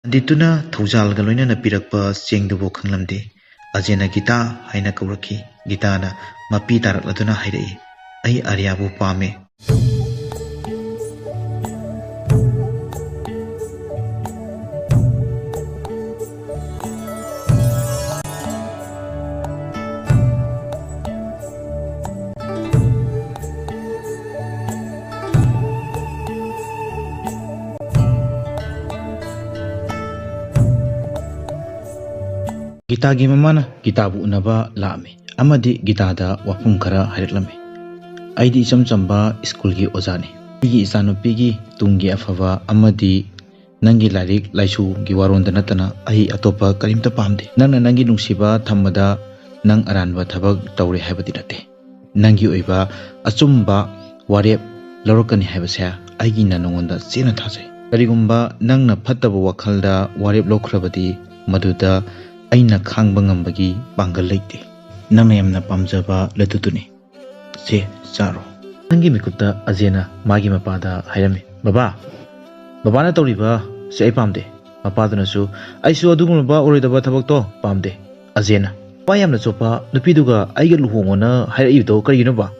Dituna Thujal Galona Pirakpa Cheng the Wokanglamde, Ajena Geetha, Haina Kauraki, Geethana, Mapita Latuna Hide, Ay Arya bu Pame. Geetha gi mamana Geetha bu unaba laame amadi Geetha da wapum khara hairetlame aidi icham chamba school gi ozani gi isanupi gi tungi afava amadi nangi larik laisu gi waronda natana ahi atopa karimta pamde nangna nangi nungsiba thamada nang aranba thabak tawre haibati nate nangi oiba achumba warep lorokani haibasa aigi na nongonda chena thasai karigumba nangna phattaba wakhalda warep lokhrabadi maduda aina khangba ngambagi bangal leite nangna yamna pamjaba latutuni se charo nangi mikutta ajena magi mapada hairame baba na tawriba se ai pamde mapadana su aisu adugumba oridaba thabak to pamde ajena pa yamna chopa nupiduga aiga luhongona hairaido karigino ba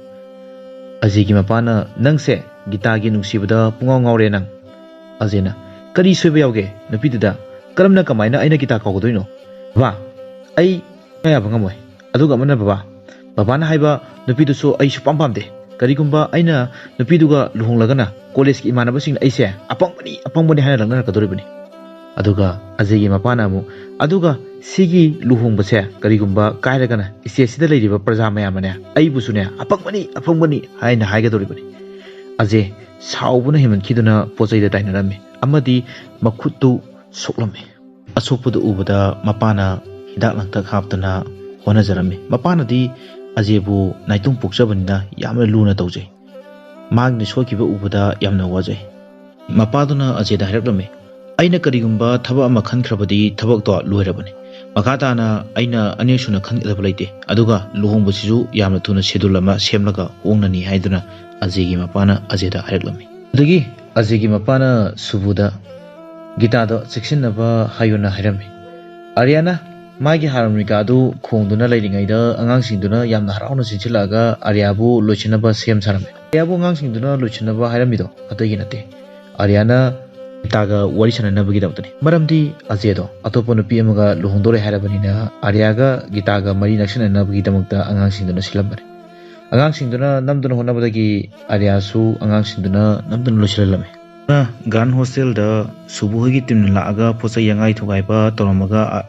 ajegi mapana nangse Geetha gi nungsibada pungaw ngawre nang ajena kari soiba yawge nupiduda karamna kamaina aina Geetha kawgodoino Baba, ay kaya ba ngamoy? Aduga man na baba na haiba nupidu so ay supam pamde. Karigumba ay na nupidu ga luhong laga na college ki imanaba sing ay siya apang bani hana lang na nakadori bani. Aduga Ajay mapana mo aduga sigi luhong ba siya karigumba kaya laga na isya sida lay diba praja Mayamna niya ay buso niya apang bani hay na hay gadori bani. Ajay saubo na himan kido na posay da tayo na rami amadi makutu soklame. Asopadu ubada mapana hidak langtak haptana honajarame mapana di Ajaybu naitung puksabanina yamna luna tawjay magni sokiba ubada yamna wajay mapaduna Ajayda haireklame aina karigumba thaba ama khankrabadi thabak to loirabane makatana aina anesuna khanidaba leite aduga luhongbasisu yamna thuna schedule ama semlaga hongnani haiduna Ajaygi mapana Ajayda haireklame adagi Ajaygi mapana subuda Geetha do sekshinaba hayona hairame Arya magi haramrika adu khongduna lairingaida angangsingduna yamna harauna sinchilaga Arya bu lochinaba sem sarame Arya bu angangsingduna lochinaba hairamido atagi nate Arya na Geetha ga wari sananabagi dawtani maramdi Ajay do atopa nupi amaga luhongdore hairabanina Arya ga Geetha ga mari naksananabagi damakta angangsingduna silambare angangsingduna namduna honabadagi Arya su angangsingduna namduna lochilalame Gan hostel da subuh gi tim laaga posa yangai thugaiba toramaga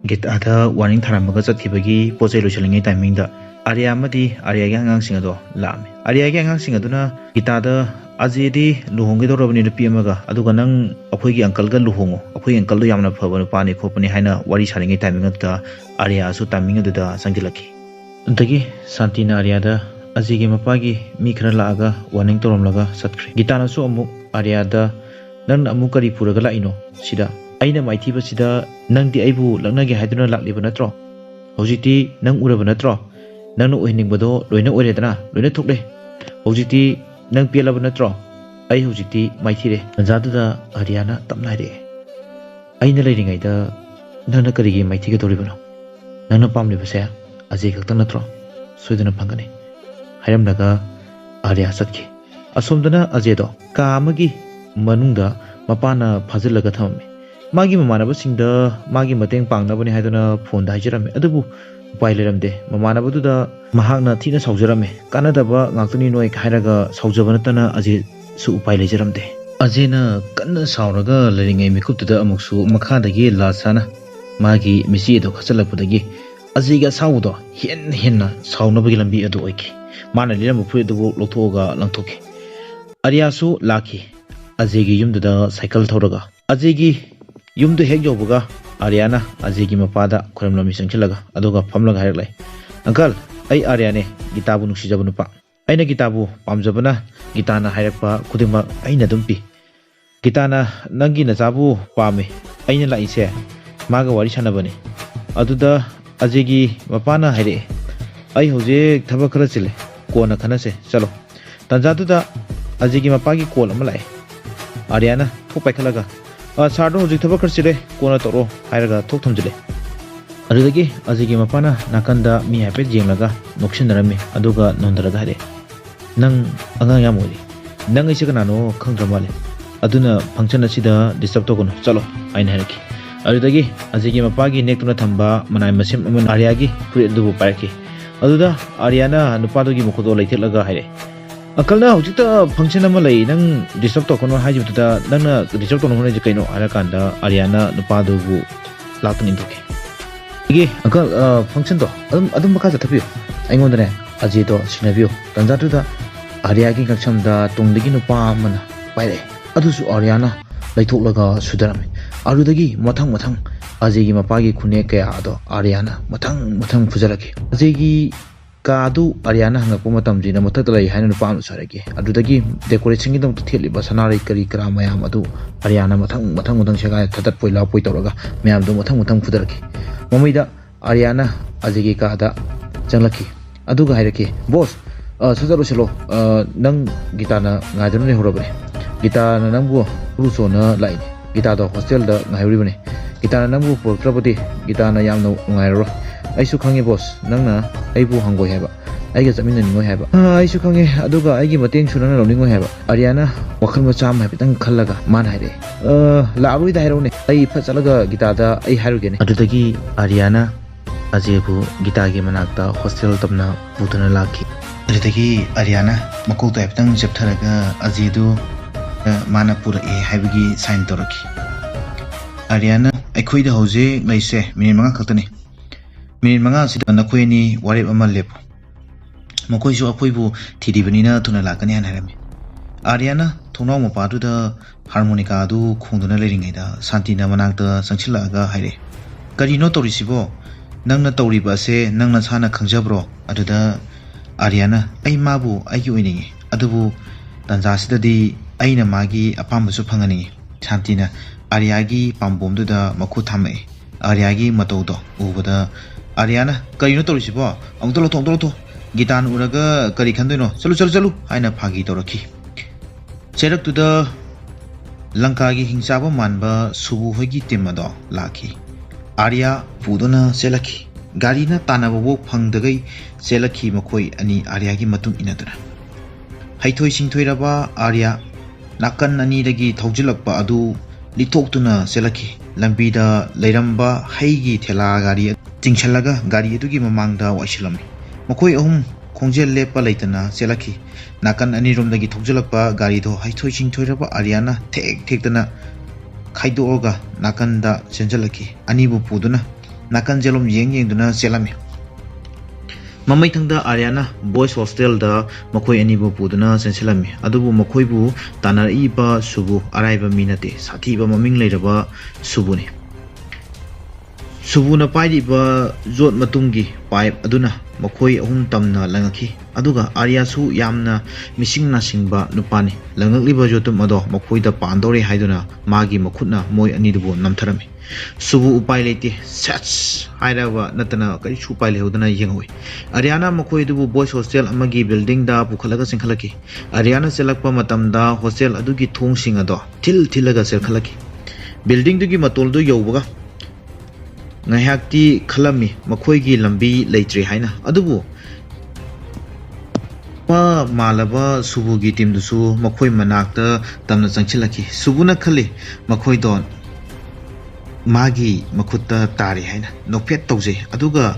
Geetha da warning tharamaga chathibagi posai lochalingai timing da Arya amadi Arya gi angang singa do laame Arya gi angang singa duna Geetha da Ajay di luhongi dorabani nupi amaga aduga nang akhoi gi uncle ga luhongo akhoi uncle do yamna phaba nupa ni khopani haina wari salingai timing da Arya su timing da sangjilaki untagi santina Arya da Ajay gi mapagi mi khara laaga warning toramlaga satkre Geetha na su amuk Arya da nang amu kari puraga laino sida aina maithiba sida nang di aibu laknage haiduna lakliba natro hojiti nang uraba natro nang no oining bado loina oiredana loina thokle hojiti nang pelaba natro ai hojiti maithire jadu da Arya na tamnai re aina leiringai da nang kari gi maithi ga doribano nang na pamli basa Ajay khakta natro soidana phangani hairam daga Arya satki asomdana Ajay do ka amagi manungda mapana phajilaga thamame magi mamanaba singda magi mateng pangnabani haiduna phone da hajirame adubu upai leramde mamanaba duda mahakna thina saujarame kanadaba ngaktuni noi khairaga saujabana tana Ajay su upai lejaramde Ajay na kanna sauraga leringai mikuptuda amuksu makhadagi lasana magi misi do khasalapudagi Ajay ga saudo henna saunabagi lambi adu oiki mana liram phu du loktoga langthoki Arya su laki Ajay gi yumda cycle thoraga Ajay gi yumdu hek jobuga Arya na Ajay gi mapada khoramlami sangchilaga aduga phamlaga hairai uncle ai Arya ne Geetha bu nuksi jabunu pa aina Geetha bu pamjabana Geetha na hairakpa khudima aina dumpi Geetha na nangi na jabu pame aina la ise maga wari sanabane aduda Ajay gi mapana haire ai hoje thaba khara chile kona khanase chalo tanjadu da Ajay gi mapagi call ama lai Arya na thok paikhalaga Sardo hojik thaba kharchile kona toro hairaga thok thamjile adudagi Ajaygi mapana nakanda mi hape jenglaga nokshindarami aduga nondaraga hare nang angang yamoli nang isi kanano khangdramale aduna function asida disturb tokono chalo aina haraki adudagi Ajaygi mapagi nektuna thamba manai masim amun Aryagi puri dubu paraki aduda Aryana nupadogi mukhodo laitelaga hare akalna hojikta function ama lai nang disturb tokono hajibuda nangna disturb tokono hone jikaino arakanda Aryana nupadogu laktan intoke ige akal function to adum baka jathabiyo aingondane Ajay to sinabiyo tanjatuda Aryagi gaksamda tongdagi nupa amana paire adusu Aryana laithoklaga sudarame adudagi mathang Ajaygi mapagi khune kaya ado Aryana mathang fujarake Ajaygi Kadu Aryana hangakpo matamjina mathakta lai haina nupa amna sarage adudagi decoration gi dam theliba sanari kari kara mayam adu Aryana mathang shaga thatat poi la poi tawraga mayam do mathang fudarake mamaida Aryana Ajaygi kada changlaki aduga hairake boss sajaro selo nang Geetha na ngaidana ne horabane Geetha na nangbu rusona lai Geetha do hostel da ngairibane Geetha na nangbu portrapati Geetha na yamna ngairo aisu khange boss nangna aibu hangoi heba aiga jamin ningoi heba aisu khange aduga aigi mateng sunana lawningoi heba Aryana wakhal macham habitang khallaga man haire laarui da hairone ai phachalaga Geetha da ai hairugene adudagi Aryana Ajaybu Geetha gi manakta hostel tamna putuna lakhi adudagi Aryana makol to habitang cheptharaga Ajaydu Manipuri haibagi sign toraki Aryana aikhoida hoje laise minute manga khatani minute manga sida nakoini warep ama lepo makoi jo akoibu thidibanina thuna lakani han harami Aryana thonau mapadu da harmonica du khongduna leringai da santina manakta sangchilaga haire karino torisibo nangna toriba se nangna sana khangjabro aduda Aryana ai mabu aigi oiningi adubu tanja sidadi aina magi apambasu phangani santina Aryagi pambomduda makhu thamai Aryagi mataudo ubada Aryana karino torisibo angtolo Geetha uraga kari khandoino chalu haina phagi toraki cherak tuda Lanka gi hingsaba manba subu hoigi timado laki Arya pudona selaki garina tanaba wok phangdagai selaki makoi ani Aryagi matung inadana haithoi singthoiraba Arya nakan ani dagi thaujilakpa adu litoktuna selaki lambida leiramba haigi thela gari tingchalaga gari adugi mamangda waishilami makoi ahum khongjel lepa leitana selaki nakan ani romdagi thokjalakpa gari do haithoi chingthoiraba Aryana thek-thekdana khaidoga nakanda chenjalaki ani bu puduna nakan jelom yengduna selami mamai thangda Aryana boys hostel da makoi ani bu puduna chenselami adubu makoi bu tanari ba subu araiba minate sathiba maming leiraba subuni subuna paidi ba jot matungi pipe aduna makoi ahum tamna langaki aduga Arya su yamna mising na singba nupani langakliba jotum ado makoi da pandore haiduna magi makhutna moi ani dubu namtharami subu upai leti sets hairawa natana kari chu pai lehodana yengoi Aryana makoi dubu boys hostel amagi building da pukhalaga singkhalaki Aryana selakpa matamda hostel adugi thong sing ado thilaga selkhalaki building dugi matol du yowbaga ngayakti khalami makhoigi lambi leitre haina adubu pa malaba subugi team dusu makhoi manakta tamna changchilaki subuna khali makhoi don magi makhutta tari haina nopet tawje aduga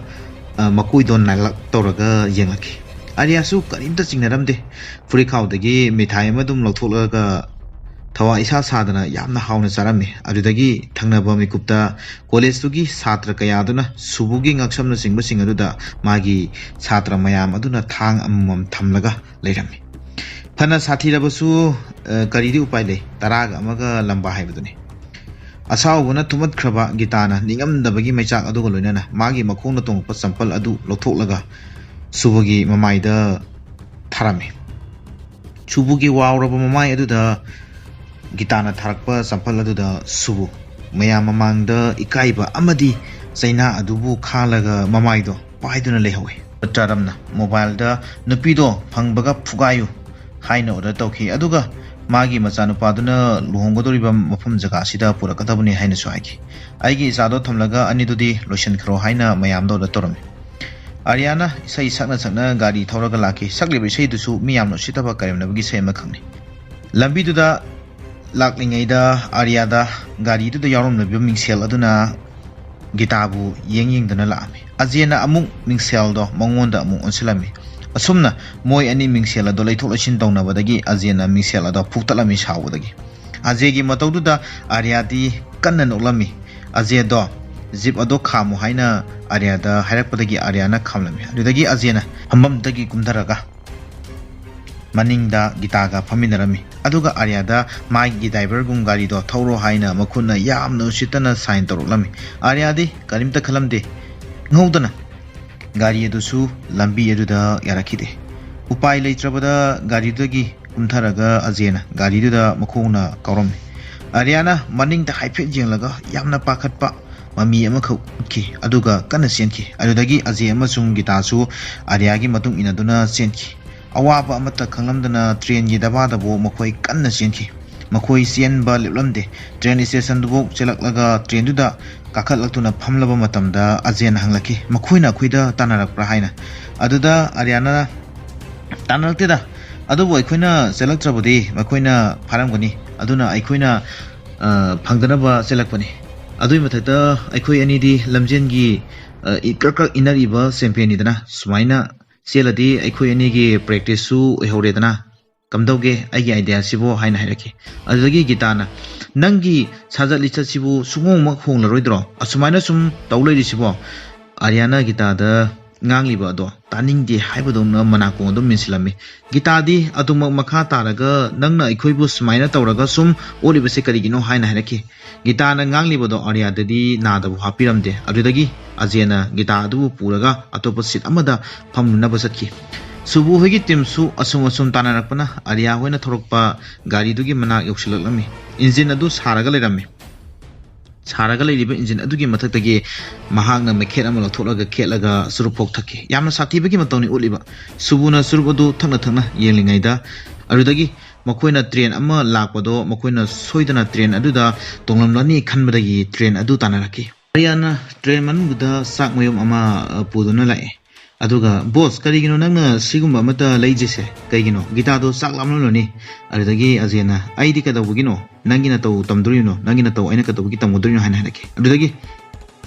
makoi don nalak tawraga yenglaki Arya su karimta chingnaramde furikhawdagi mithai amadum lotholaga thawa isa sadana yamna hauna charami adudagi thangnaba mikupta college tugi satra kayaduna subugi ngaksamna singba singaduda magi satra mayam aduna thang amam thamlaga leirami phana sathirabasu karidi upai le taraga amaga lamba haibaduni asawuna thumat khraba Geetha na ningamdabagi maichak aduga loinana magi makhongna tongpa sampal adu lothoklaga subugi mamaida tharami subugi wawraba mamai aduda Geetha na tharakpa sampal aduda subu mayam mamangda ikaiba amadi chaina adubu khalaga mamaido paiduna lehawi taramna mobile da nupido phangbaga phugayu haina order tawki aduga magi machanupaduna luhonggodoriba mafam jaga sida purakadabani haina su haiki aigi isado thamlaga anidudi lotion khro haina mayamdo da torami Aryana isai sakna gari thauraga laki saklibi sei dusu miyamno sitaba karimnabagi sema khangni lambi duda laklingaida Arya da gari duda yauromnabi mingsel aduna Geethabu yeng dana laami Ajay na amung mingsel do mangonda amung onsilami asumna moi ani mingsel do laithok lachin tawnabadagi Ajay na mingsel do phuktalami sawudagi Ajay gi matawduda Arya di kanna noklami Ajay do zip ado khamu haina Arya da hairakpadagi Arya na khamlami adudagi Ajay na hambamdagi kumdaraga maningda Geethaga phaminarami aduga Arya da maigi driver gum gari do thauro haina makhunna yamna usitana sign toroklami Arya di karimta khalamde ngawdana gari adusu lambi aduda yarakhide upai leitrabada gari dagi kumtharaga Ajay na gari duda makhona kawrami Arya na maningda haiphet jenglaga yamna pakhatpa mami amakha ki aduga kana senki adudagi Ajay amasung Geetha su Arya gi matung inaduna senki awaba amata khanglamdana train gi dabadabu makhoi kanna senki makhoi sienba leplamde train station dubu chelaklaga train duda kakhatlakuna phamlaba matamda Ajay na hanglaki makhoina khuida tanarakpra haina aduda Aryana tanarakteda adubu aikhoina chelaktrabudi makhoina pharamgani aduna aikhoina phangdanaba chelakpani adui mathakta aikhoi ani di lamjen gi ikrak inariba champion idana sumaina seladi aikhoi ani gi practice su ehoredana kamdauge aigi idea sibo haina hairaki adagi Geetha na nangi sajali chasibu sungong mak honglaroidro asumaina sum tawlei sibo Aryana Geetha da ngangliba do taningdi haibadona manako do minsilami Geetha di adumak makha taraga nangna aikhoibu sumaina tawraga sum olibase karigino haina hairaki Geetha na ngangliba do Arya dadi nadabu hapiramde adudagi Ajay na Geetha adu puraga atopa sit amada phamnunaba satki subu hogi timsu asum tanarakpana Arya hoina thorokpa gari dugi manak yoksilakami engine adu saraga leirami saraga leiriba engine adugi mathaktagi mahakna mekhet ama lotholaga khetlaga surupok thakki yamna satibagi matawni uliba subuna surup adu thakna yenglingaida adudagi makhoina train ama lakpado makhoina soidana train aduda tonglamlani khanbadagi train adu tanaraki Aryana train manungda sakmayom ama puduna lae aduga boss karigino nangna sigumba mata leijese kaigino Geetha do saklamloni adudagi Ajay na aidi kadawugino nangina taw tamdurino nangina taw aina kadawugi tamudurino haina hanaki adudagi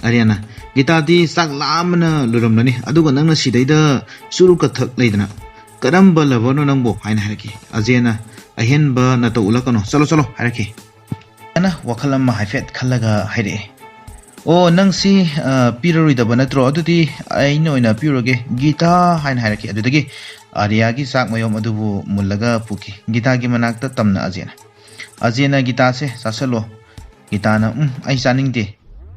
Aryana Geetha di saklamna luramlani aduga nangna sidaida suruka thak leidana karamba labano nangbo haina hanaki Ajay na ahenba na taw ulakano chalo haraki ana wakalam haifet khallaga haire o nangsi pirarui da banatro adudi aina oina piroge Geetha haina haraki adudagi Arya gi sakmayom adubu mullaga puki Geetha gi manakta tamna Ajay na Geetha se sasalo Geetha na ai chaningde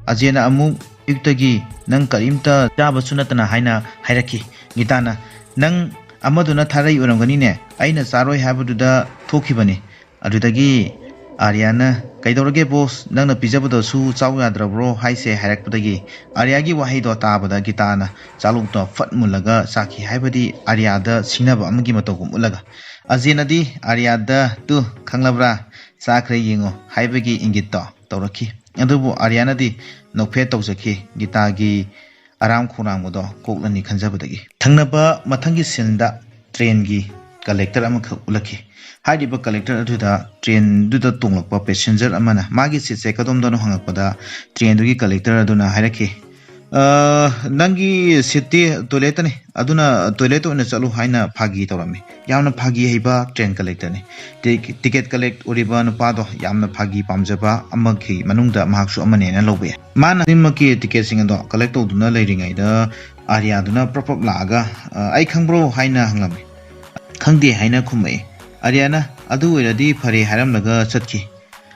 Ajay na amu yuktagi nang karimta jaba sunatana haina hairaki Geetha na nang amaduna tharai uramgani ne aina charoi habaduda thokibani adudagi Aryana kaidorage boss nangna pijabado su chaw yadrabro haise hairakpadagi Arya gi wahaido tabada Geetha na chalukto fatmulaga saki haibadi Arya da sinaba amagi matogum ulaga Ajay na di Arya da tu khanglabra sakre yengo haibagi ingitto tawraki adubu Aryana di nokphe tawjaki Geetha gi aram khurangmudo koklani khanjabadagi thangnaba mathangi sinda train gi collector amakha ulaki haidiba collector aduda train duda tunglakpa passenger amana magi sitse kadomdano hangakpada train dugi collector aduna hairaki nangi city toilet ne aduna toilet ona chalu haina phagi tawrami yamna phagi heiba train collector ne ticket collect oriba nupa do yamna phagi pamjaba amaki manungda mahaksu amane na lobe mana nimaki ticket sing do collect tawduna leiringai da Arya duna prop laga ai khangbro haina hanglami khangde haina khumai Aryana adu oiradi phare haramlaga chatki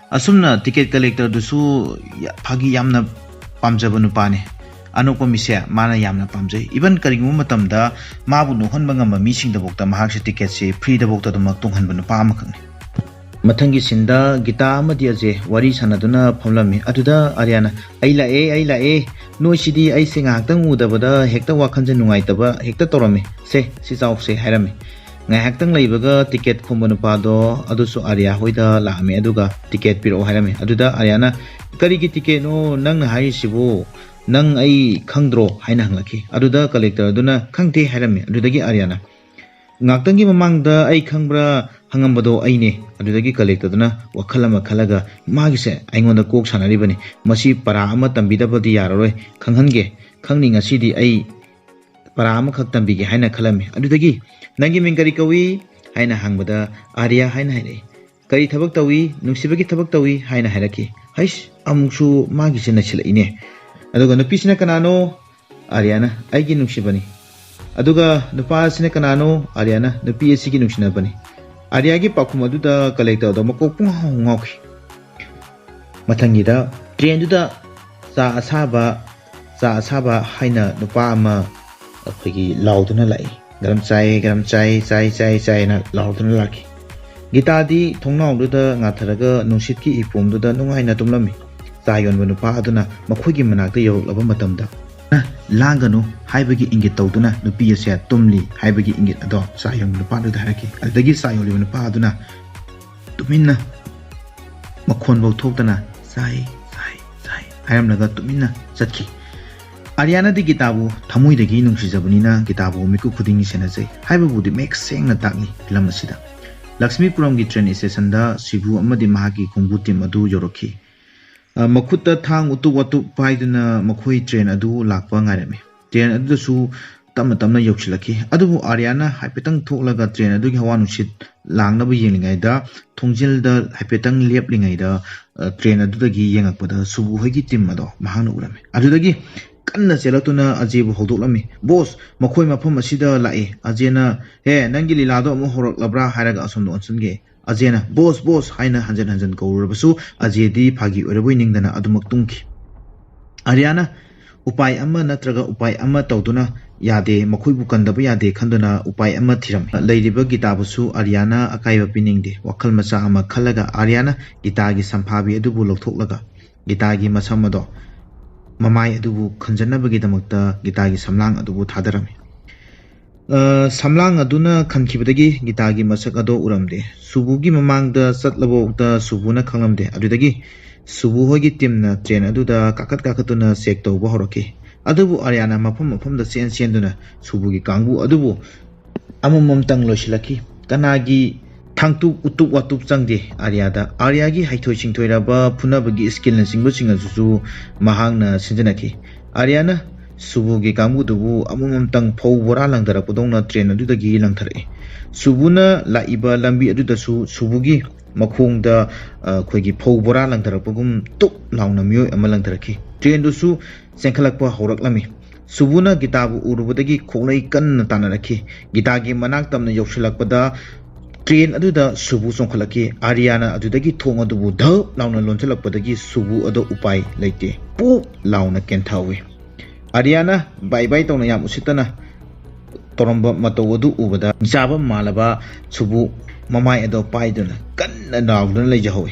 asumna ticket collector dusu phagi yamna pamjaba nupane anopa mise mana yamna pamjai even karingu matamda mabu nohon bangamba mising da bokta mahakse ticket se free da bokta dumak tonghan banu pa amakhang mathangi sinda Geetha amadi Ajay wari sanaduna phamlami aduda Aryana ai lae noi sidi ai singa haktang udabada hekta wakhanje nungai taba hekta torami se si chaw se hairami ngaihakhtang leibaga ticket khumba nupado adusu Arya hoida laame aduga ticket piro hairame aduda Arya na karigi ticket no nang na hai sibu nang ai khangdro haina hanglaki aduda collector aduna khangte hairame adudagi Arya na ngaktangi mamangda ai khangbra hangambado aine adudagi collector aduna wakhalama khalaga magi se aingonda kok sanaribani masi para ama tambidabadi yararoi khanghange khangni ngasidi ai para ama khak tambige haina khalame adudagi nangi ming kari kawi haina hangbada Arya haina haire kari thabak tawi nungsibagi thabak tawi haina hairaki haish amuksu magi se nachila ine aduga nupi sina kanano Arya na aigi nungsibani aduga nupa sina kanano Arya na nupi asigi nungsinabani Arya gi pakhum aduda collector do makok pung ngauki mathangida train duda sa asaba haina nupa ama akhigi lauduna lai garam chai na lauduna laki Geetha di thongnau duda ngatharaga nungsit ki ipom duda nungaina tumlami chayon banu pa aduna makhoigi manakta yorlaba matamda na langanu haibagi ingit tawduna nupi ase tumli haibagi ingit ado chayon banu pa duda haraki adagi chayon banu pa aduna tuminna makhon bau thokdana sai hayamnaga tuminna chatki Arya na di Geetha bu thamoi dagi nungsijabani Geetha bu miku khudingi senajai haiba budi mek sengna takni film asida Lakshmipuram gi train station da Sibu amadi mahagi khongbu team adu yorokhi makutta thang utu watu paiduna makhoi train adu lakpa ngairame train adu su tamna yokchilaki adubu Arya na haipetang thoklaga train adu gi hawa nusit langnabu yenglingai da thongjil da haipetang leplingai da train adu dagi yengakpada Subu hoigi team ado mahangna urame adu dagi kanna chelatuna Ajay bu hodolami boss makhoi mafam asida lai Ajay na he nangi lilado amu horok labra hairaga asomdo onsunge Ajay na boss haina hanjan kaurabasu Ajay di phagi oiraboi ningdana adumak tungki Arya na upai amma natraga upai amma tawduna yade makhoi bu kandaba yade khanduna upai amma thiram leiriba Geetha busu Arya na akaiba piningde wakhal macha ama khalaga Arya na Geetha gi samphabi adubu lokthoklaga Geetha gi masamado mamai adubu khanjanabagi damakta Geetha gi samlang adubu thadarami samlang aduna khankibadagi Geetha gi masak ado uramde Subu gi mamangda chatlabokta Subuna khanglamde adudagi Subu hogi teamna train aduda kakatuna check tawba horoki adubu Arya na mafam da senduna Subu gi kangbu adubu amamam tang losilaki kanagi thangtu utup watup changde Arya gi haithoi chingthoiraba phunabagi skill na singbo singasu mahangna sinjanaki Arya na Subu gi kangbu dubu amamam tang phau bora langdara podongna train adudagi langthare Subuna laiba lambi adudasu Subu gi makhongda khoigi phau bora langtharapagum tuk launa mioi ama langtharaki train dusu senkhalakpa horaklami Subuna Geetha bu urubadagi khoglai kanna tanaraki Geetha gi manak tamna yoksilakpada train aduda Subu songkhalaki Arya na adudagi thong adubu dhap launa lonchalakpadagi Subu ado upai leite pu launa kenthawe Arya na bye tawna yam usitana toromba mataw adu ubada jaba malaba Subu mamai ado paiduna kanna nawduna leijahowe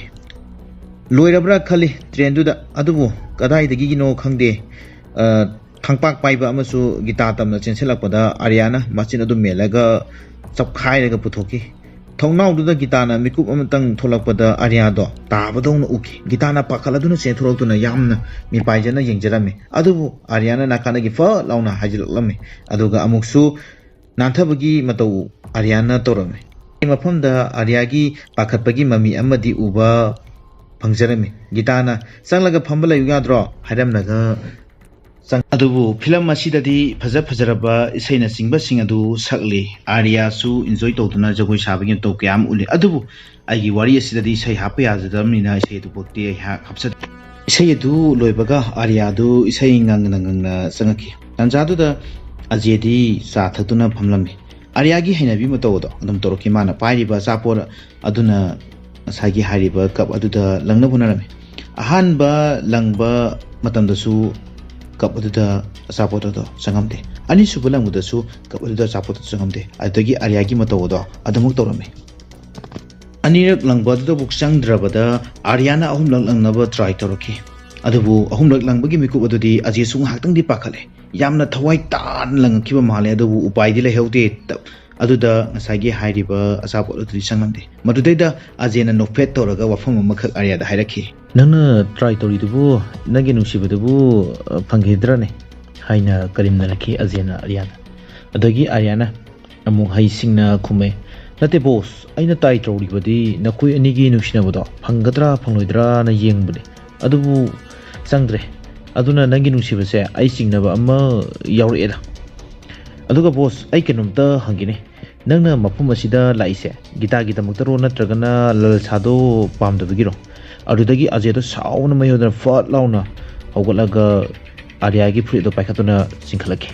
loirabra khali train duda adubu kadai dagi gino khangde thangpak paiba amasu Geetha tamna chenselakpada Arya na machin adu melaga chapkhairaga puthoki thongnau duda Geetha na mikup amatang tholakpada Arya do tabadongna uki Geetha na pakhaladuna chenthoroktuna yamna mi paijana yengjarame adubu Arya na nakanagi fa launa hajilaklame aduga amuksu nanthabagi matau Arya na torame mafamda Arya gi pakhatpagi mami amadi uba phangjarame Geetha na sanglaga phamba layu yadro hairamnaga adubu film asidadi fajaraba isaina singba sing adu sakli Arya su enjoy tawduna jagoi sabagi to kyam uli adubu aigi wari asidadi isai hapa yajadamnina isai du bokti ha khapsat isai du loibaga Arya du isai ngangna sangaki tanjadu da Ajay di sa thatuna phamlami Arya gi hainabi matawdo adum toroki mana pairiba sapor aduna sagi hariba kap aduda langna bunarame ahanba langba matamdasu kap aduda sapor do sangamde ani subulangudasu kap aduda sapor sangamde adagi Arya gi matawdo adumuk torame anirak langba aduda buk sangdrabada Arya na ahum langnaba try toroki adubu ahum langbagi mikup adudi Ajay sung haktang di pakhale yamna thawai tan langkiba male adubu upai di lehaude Aduda ngasagi hairiba asapot adu sangamde. Madudeda Ajay na nofet toraga wafam amakak Arya da hairaki. Nangna try tori dubu nagi nungsiba dubu panghidra ne. Haina karim na laki Ajay na Arya. Adagi Arya na amung hai singna kume. Nate boss, aina try tori badi nakui anigi nungsina bodo. Panggadra pangloidra na yeng bude. Adubu sangdre. Aduna nagi nungsiba se ai singna ba amma yaur eda. Aduga boss ai kenumta hangine nangna mafum asida laise Geetha gi damuktaro natragana lal sado pamdabigiro adudagi Ajay do sauna mayodana fat launa hawgalaga Arya gi free do paikhatuna singkhalaki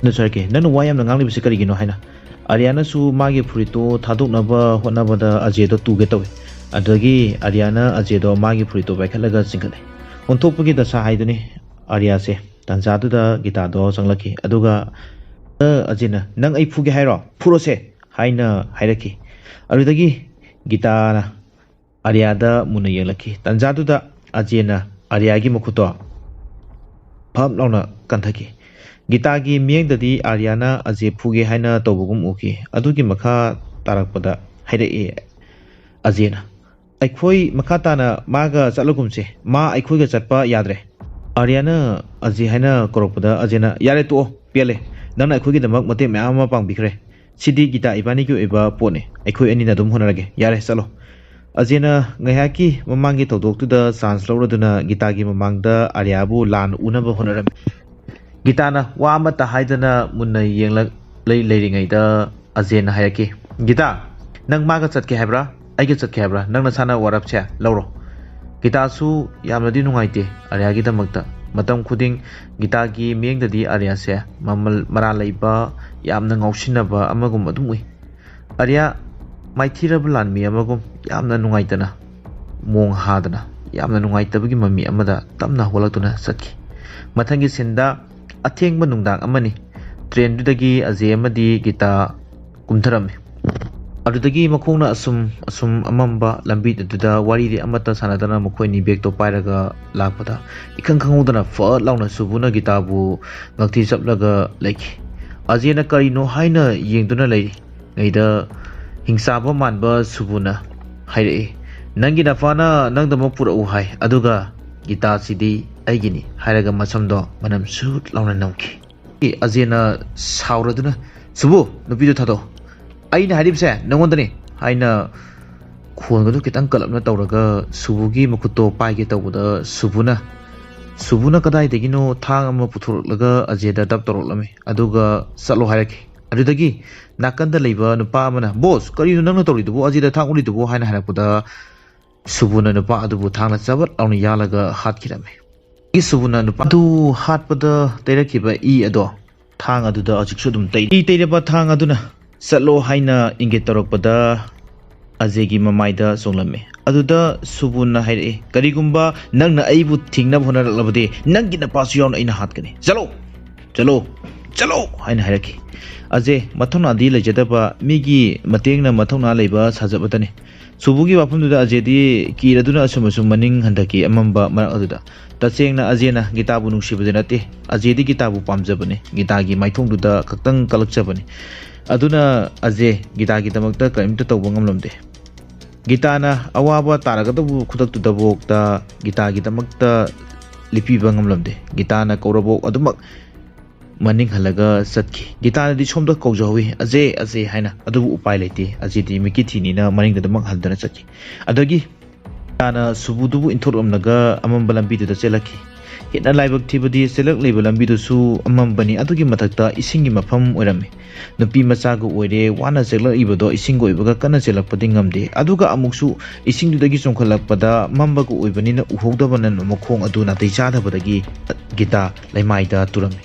na sarke nangna wayam na ngangli bisi karigino haina Arya na su magi free to thadoknaba hotnabada Ajay do tuge tawe adagi Arya na Ajay do magi free to paikhalaga singkhale ontopagi da sa haiduni Arya se tanjadu da Geetha do sanglaki aduga Ajay na nang ay fuge hairo furose haina hairaki adudagi Geetha na Arya da muna yenglaki tanjadu da Ajay na Arya gi makuto pham launa kanthaki Geetha gi mieng dadi Arya na Ajay fuge haina tobugum uki adugi makha tarakpada haire Ajay na aikhoi makha tana maga chalugumse ma aikhoi ga chatpa yadre Arya na Ajay haina korokpada Ajay na yare to pele nana aikhoi gi damak mate myama pangbikre sidi Geetha ibani gi eba pone aikhoi ani na dum honarage yare chalo Ajay na ngayaki mamangi todok tu da chance lawraduna Geetha gi mamangda Arya bu lan unaba honaram Geetha na wa amata haidana munna yenglak leiringai da Ajay na hayaki Geetha nang maga chatke habra aige chatke habra nangna sana warapche lawro Geetha su yamnadi nungaite Arya gi damakta matam khuding Geetha gi mieng dadi Arya se mamal mara leiba yamna ngausinaba amagum adum ui Arya maithirab lanmi amagum yamna nungaitana mong hadana yamna nungaitabagi mami amada tamna holaktuna satki mathangi senda athengba nungdang amani train dudagi Ajay amadi Geetha kumtharame adudagi makhongna asum amamba lambi duda wari de amata sanadana makhoi ni bag to pairaga lakpada ikhang khangudana fa launa subuna Geetha bu ngakti chaplaga laiki Ajay na karino haina yengduna lai ngaida hingsaba manba subuna haire nangi nafana nangda mapura u hai aduga Geetha sidi aigini hairaga masamdo manam sut launa namki Ajay na sauraduna subu nupidu thado aina haribse nangondani haina khongadu kitang kalapna tawraga subugi makuto paige tawda subuna kadai degino thang ama puthurlaga Ajay da dab toroklame aduga salo hairaki adudagi nakanda leiba nupa amana boss kari nangna tawridubu Ajay da thang ulidubu haina hanakuda subuna nupa adubu thangna chabat awni yalaga hatkirame subuna nupa adu hatpada teirakiba ado thang aduda ajiksu dum teiraba thang aduna Salo haina inget torokpada Ajay gi mamaida songlame aduda subuna haire karigumba nangna aibu thingna honarlabade nangi na pasu yawn aina hatkani chalo haina hairaki Ajay mathona di lejadaba migi matengna mathona leiba sajabatane subugi wafamduda Ajay di kiraduna asum maning handaki amamba marak aduda tasengna Ajay na Geetha bu nungsibade nate Ajay di Geetha bu pamjabane Geetha gi maithongduda kaktang kalakchabane aduna Ajay Geetha gi damakta kaimta tawba ngamlamde Geetha na awaba taragadabu khudaktu dabokta Geetha gi damakta lipiba ngamlamde Geetha na kaurabok adumak maning halaga satki Geetha na di somda kaujawi Ajay haina adubu upai lete Ajay di mikithini na maning damak haldana satki adagi Geetha na subudubu inthoromnaga amamba lambi da chelaki hina laibak thibadi selak leiba lambi du su amambani adugi mathakta isingi mafam oirame nupi machaga oire wana selak ibado isingo ibaga kana selakpadi ngamde aduga amuksu isingdudagi chongkhalakpada mambaga oibanina uhogdabanan makhong adu natai chadabadagi Geetha laimaida turame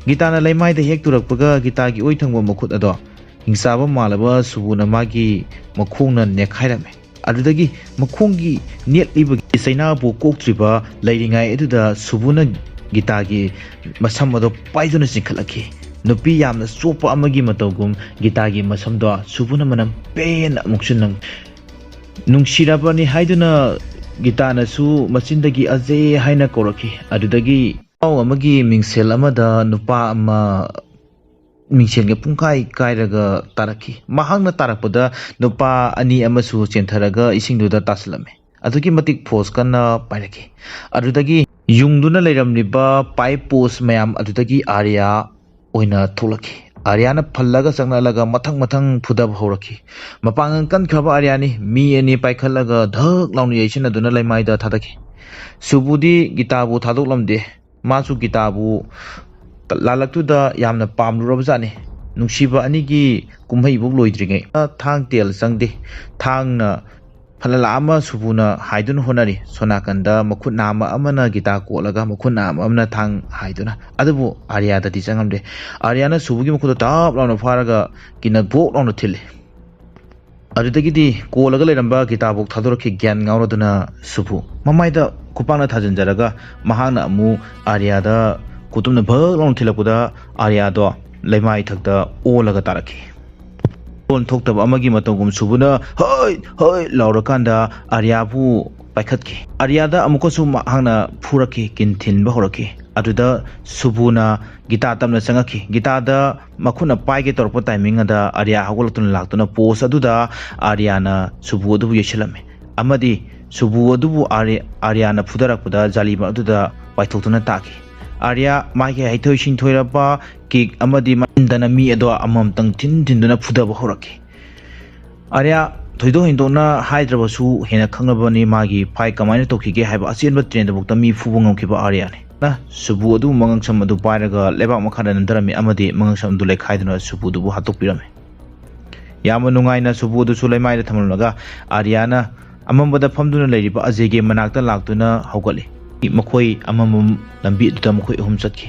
Geetha na laimaida hek turakpaga Geetha gi oithangba makhut ado hingsaba malaba subuna magi makhongna nekhairame adudagi makhonggi netlibagi saina bu koktriba leiringai eduda subuna Geetha gi masam ado paiduna sinkhalaki nupi yamna sopa amagi matawgum Geetha gi masamdo subuna manam pen amuksunang nungsirabani haiduna Geetha na su machindagi Ajay haina koraki adudagi amagi mingsel amada nupa ama ꯃꯤꯡꯁꯦꯟꯒ ꯄꯨꯡꯀꯥꯏ ꯀꯥꯏꯔꯒ ꯇꯥꯔꯛꯈꯤ ꯃꯍꯥꯛꯅ ꯇꯥꯔꯛꯄꯗ ꯅꯨꯄꯥ ꯑꯅꯤ ꯑꯃꯁꯨ ꯆꯦꯟꯊꯔꯒ ꯏꯁꯤꯡꯗꯨꯗ ꯇꯥꯁꯤꯜꯂꯝꯃꯤ ꯑꯗꯨꯛꯀꯤ ꯃꯇꯤꯛ force ꯀꯟꯅ ꯄꯥꯏꯔꯛꯈꯤ ꯑꯗꯨꯗꯒꯤ ꯌꯨꯡꯗꯨꯅ ꯂꯩꯔꯝꯂꯤꯕ ꯄꯥꯏꯞ ꯄꯣꯁ ꯃꯌꯥꯝ ꯑꯗꯨꯗꯒꯤ ꯑꯥꯔꯌꯥ ꯑꯣꯏꯅ ꯊꯣꯛꯂꯛꯈꯤ ꯑꯥꯔꯌꯥꯅ ꯐꯜꯂꯒ ꯆꯪꯂꯛꯂꯒ ꯃꯊꯪ ꯐꯨꯗꯕ ꯍꯧꯔꯛꯈꯤ ꯃꯄꯥꯡꯒꯜ ꯀꯟꯈ꯭ꯔꯕ ꯑꯥꯔꯌꯥꯅꯤ ꯃꯤ ꯑꯅꯤ ꯄꯥꯏꯈꯠꯂꯒ ꯙꯛ ꯂꯥꯎꯅ ꯌꯩꯁꯤꯟꯅꯗꯨꯅ ꯂꯩꯃꯥꯏꯗ ꯊꯥꯗꯈꯤ ꯁꯨꯕꯨꯗꯤ ꯒꯤꯇꯥꯕꯨ ꯊꯥꯗꯣꯛꯂꯝꯗꯦ ꯃꯥꯁꯨ ꯒꯤꯇꯥꯕꯨ ꯂꯥꯜꯂꯛꯇꯨꯗ ꯌꯥꯝꯅ ꯄꯥꯝꯂꯨꯔꯕꯖꯥꯠꯅꯤ ꯅꯨꯡꯁꯤꯕ ꯑꯅꯤꯒꯤ ꯀꯨꯝꯍꯩꯕꯨ ꯂꯣꯏꯗ꯭ꯔꯤꯉꯩ ꯊꯥꯡ ꯇꯦꯜ ꯆꯪꯗꯦ ꯊꯥꯡꯅ ꯐꯂꯂꯥ ꯑꯃ ꯁꯨꯕꯨꯅ ꯍꯥꯏꯗꯨꯅ ꯍꯣꯠꯅꯔꯤ ꯁꯣꯅꯥꯀꯟꯗ ꯃꯈꯨꯠ ꯅꯥꯝꯃ ꯑꯃꯅ ꯒꯤꯇꯥ ꯀꯣꯠꯂꯒ ꯃꯈꯨꯠ ꯅꯥꯝꯃ ꯑꯃꯅ ꯊꯥꯡ ꯍꯥꯏꯗꯨꯅ ꯑꯗꯨꯕꯨ ꯑꯥꯔꯌꯥꯗꯗꯤ ꯆꯪꯉꯝꯗꯦ ꯑꯥꯔꯌꯥꯅ ꯁꯨꯕꯨꯒꯤ ꯃꯈꯨꯠꯇ ꯇꯥꯞ ꯂꯥꯎꯅ ꯐꯥꯔꯒ ꯀꯤꯟꯅ ꯚꯣꯛ ꯂꯥꯎꯅ ꯊꯤꯜꯂꯤ ꯑꯗꯨꯗꯒꯤꯗꯤ ꯀꯣꯜꯂꯒ ꯂꯩꯔꯝꯕ ꯒꯤꯇꯥꯕꯨ ꯊꯥꯗꯣꯔꯛꯈꯤ ꯒ꯭ꯌꯥꯟ ꯉꯥꯎꯔꯗꯨꯅ ꯁꯨꯕꯨ ꯃꯃꯥꯏꯗ ꯈꯨꯄꯥꯛꯅ ꯊꯥꯖꯤꯟꯖꯔꯒ ꯃꯍꯥꯛꯅ ꯑꯃꯨꯛ ꯑꯥꯔꯌꯥꯗ ꯈꯨꯇꯨꯝꯅ ꯚꯛ ꯂꯥꯎꯅ ꯊꯤꯜꯂꯛꯄꯗ ꯑꯥꯔꯌꯥꯗꯣ ꯂꯩꯃꯥꯏ ꯊꯛꯇ ꯑꯣꯜꯂꯒ ꯇꯥꯔꯛꯈꯤ ꯂꯣꯟ ꯊꯣꯛꯇꯕ ꯑꯃꯒꯤ ꯃꯇꯧꯒꯨꯝ ꯁꯨꯕꯨꯅ ꯍꯣꯏ ꯍꯣꯏ ꯂꯥꯎꯔꯀꯥꯟꯗ ꯑꯥꯔꯌꯥꯕꯨ ꯄꯥꯏꯈꯠꯈꯤ ꯑꯥꯔꯌꯥꯗ ꯑꯃꯨꯛꯀꯁꯨ ꯃꯍꯥꯛꯅ ꯐꯨꯔꯛꯈꯤ ꯀꯤꯟ ꯊꯤꯟꯕ ꯍꯧꯔꯛꯈꯤ ꯑꯗꯨꯗ ꯁꯨꯕꯨꯅ ꯒꯤꯇꯥ ꯇꯞꯅ ꯆꯪꯉꯛꯈꯤ ꯒꯤꯇꯥꯗ ꯃꯈꯨꯠꯅ ꯄꯥꯏꯒꯦ ꯇꯧꯔꯛꯄ ꯇꯥꯏꯃꯤꯡ ꯑꯗ ꯑꯥꯔꯌꯥ ꯍꯧꯒꯠꯂꯛꯇꯨꯅ ꯂꯥꯛꯇꯨꯅ ꯄꯣꯁ ꯑꯗꯨꯗ ꯑꯥꯔꯌꯥꯅ ꯁꯨꯕꯨ ꯑꯗꯨꯕꯨ ꯌꯩꯁꯤꯜꯂꯝꯃꯤ ꯑꯃꯗꯤ ꯁꯨꯕꯨ ꯑꯗꯨꯕу ꯑꯥꯔꯌꯥꯅ ꯐꯨꯗꯔꯛꯄꯗ ꯖꯥꯂꯤꯕ ꯑꯗꯨꯗ ꯄꯥꯏꯊꯣꯛꯇꯨꯅ ꯇꯥꯈꯤ ꯑꯥꯔꯌꯥ ꯃꯥꯒꯤ ꯍꯩꯊꯣꯏ ꯁꯤꯡꯊꯣꯏꯔꯕ ꯀꯤꯛ ꯑꯃꯗꯤ ꯃꯆꯤꯟꯗꯅ ꯃꯤ ꯑꯗꯣ ꯑꯃꯃꯝꯇꯪ ꯊꯤꯟꯗꯨꯅ ꯐꯨꯗꯕ ꯍꯧꯔꯛꯈꯤ ꯑꯥꯔꯌꯥ ꯊꯣꯏꯗꯣꯛ ꯍꯦꯟꯗꯣꯛꯅ ꯍꯥꯏꯗ꯭ꯔꯕꯁꯨ ꯍꯦꯟꯅ ꯈꯪꯂꯕꯅꯤ ꯃꯥꯒꯤ ꯐꯥꯏꯠ ꯀꯃꯥꯏꯅ ꯇꯧꯈꯤꯒꯦ ꯍꯥꯏꯕ ꯑꯆꯦꯟꯕ ꯇ꯭ꯔꯦꯟꯗꯐꯥꯎꯗ ꯃꯤ ꯐꯨꯕ ꯉꯝꯈꯤꯕ ꯑꯥꯔꯌꯥꯅꯤ ꯁꯨꯕꯨ ꯑꯗꯨ ꯃꯉꯛꯁꯝ ꯑꯗꯨ ꯄꯥꯏꯔꯒ ꯂꯩꯕꯥꯛ ꯃꯈꯥꯗ ꯅꯝꯊꯔꯝꯃꯤ ꯑꯃꯗꯤ ꯃꯉꯛꯁꯝ ꯑꯗꯨ ꯂꯩꯈꯥꯏꯗꯨꯅ ꯁꯨꯕꯨꯗꯨꯕꯨ ꯍꯥꯠꯇꯣꯛꯄꯤꯔꯝꯃꯤ ꯌꯥꯝꯅ ꯅꯨꯡꯉꯥꯏꯅ ꯁꯨꯕꯨ ꯑꯗꯨꯁꯨ ꯂꯩꯃꯥꯏꯗ ꯊꯝꯂꯝꯂꯒ ꯑꯥꯔꯌꯥꯅ ꯑꯃꯝꯕꯗ ꯐꯝꯗꯨꯅ ꯂꯩꯔꯤꯕ ꯑꯖꯌꯒꯤ ꯃꯅꯥꯛꯇ ꯂꯥꯛꯇꯨꯅ ꯍꯧꯒꯠꯂꯤ ꯃꯈꯣꯏ ꯑꯃꯃꯝ ꯂꯝꯕꯤ ꯑꯗꯨꯗ ꯃꯈꯣꯏ ꯑꯍꯨꯝ ꯆꯠꯈꯤ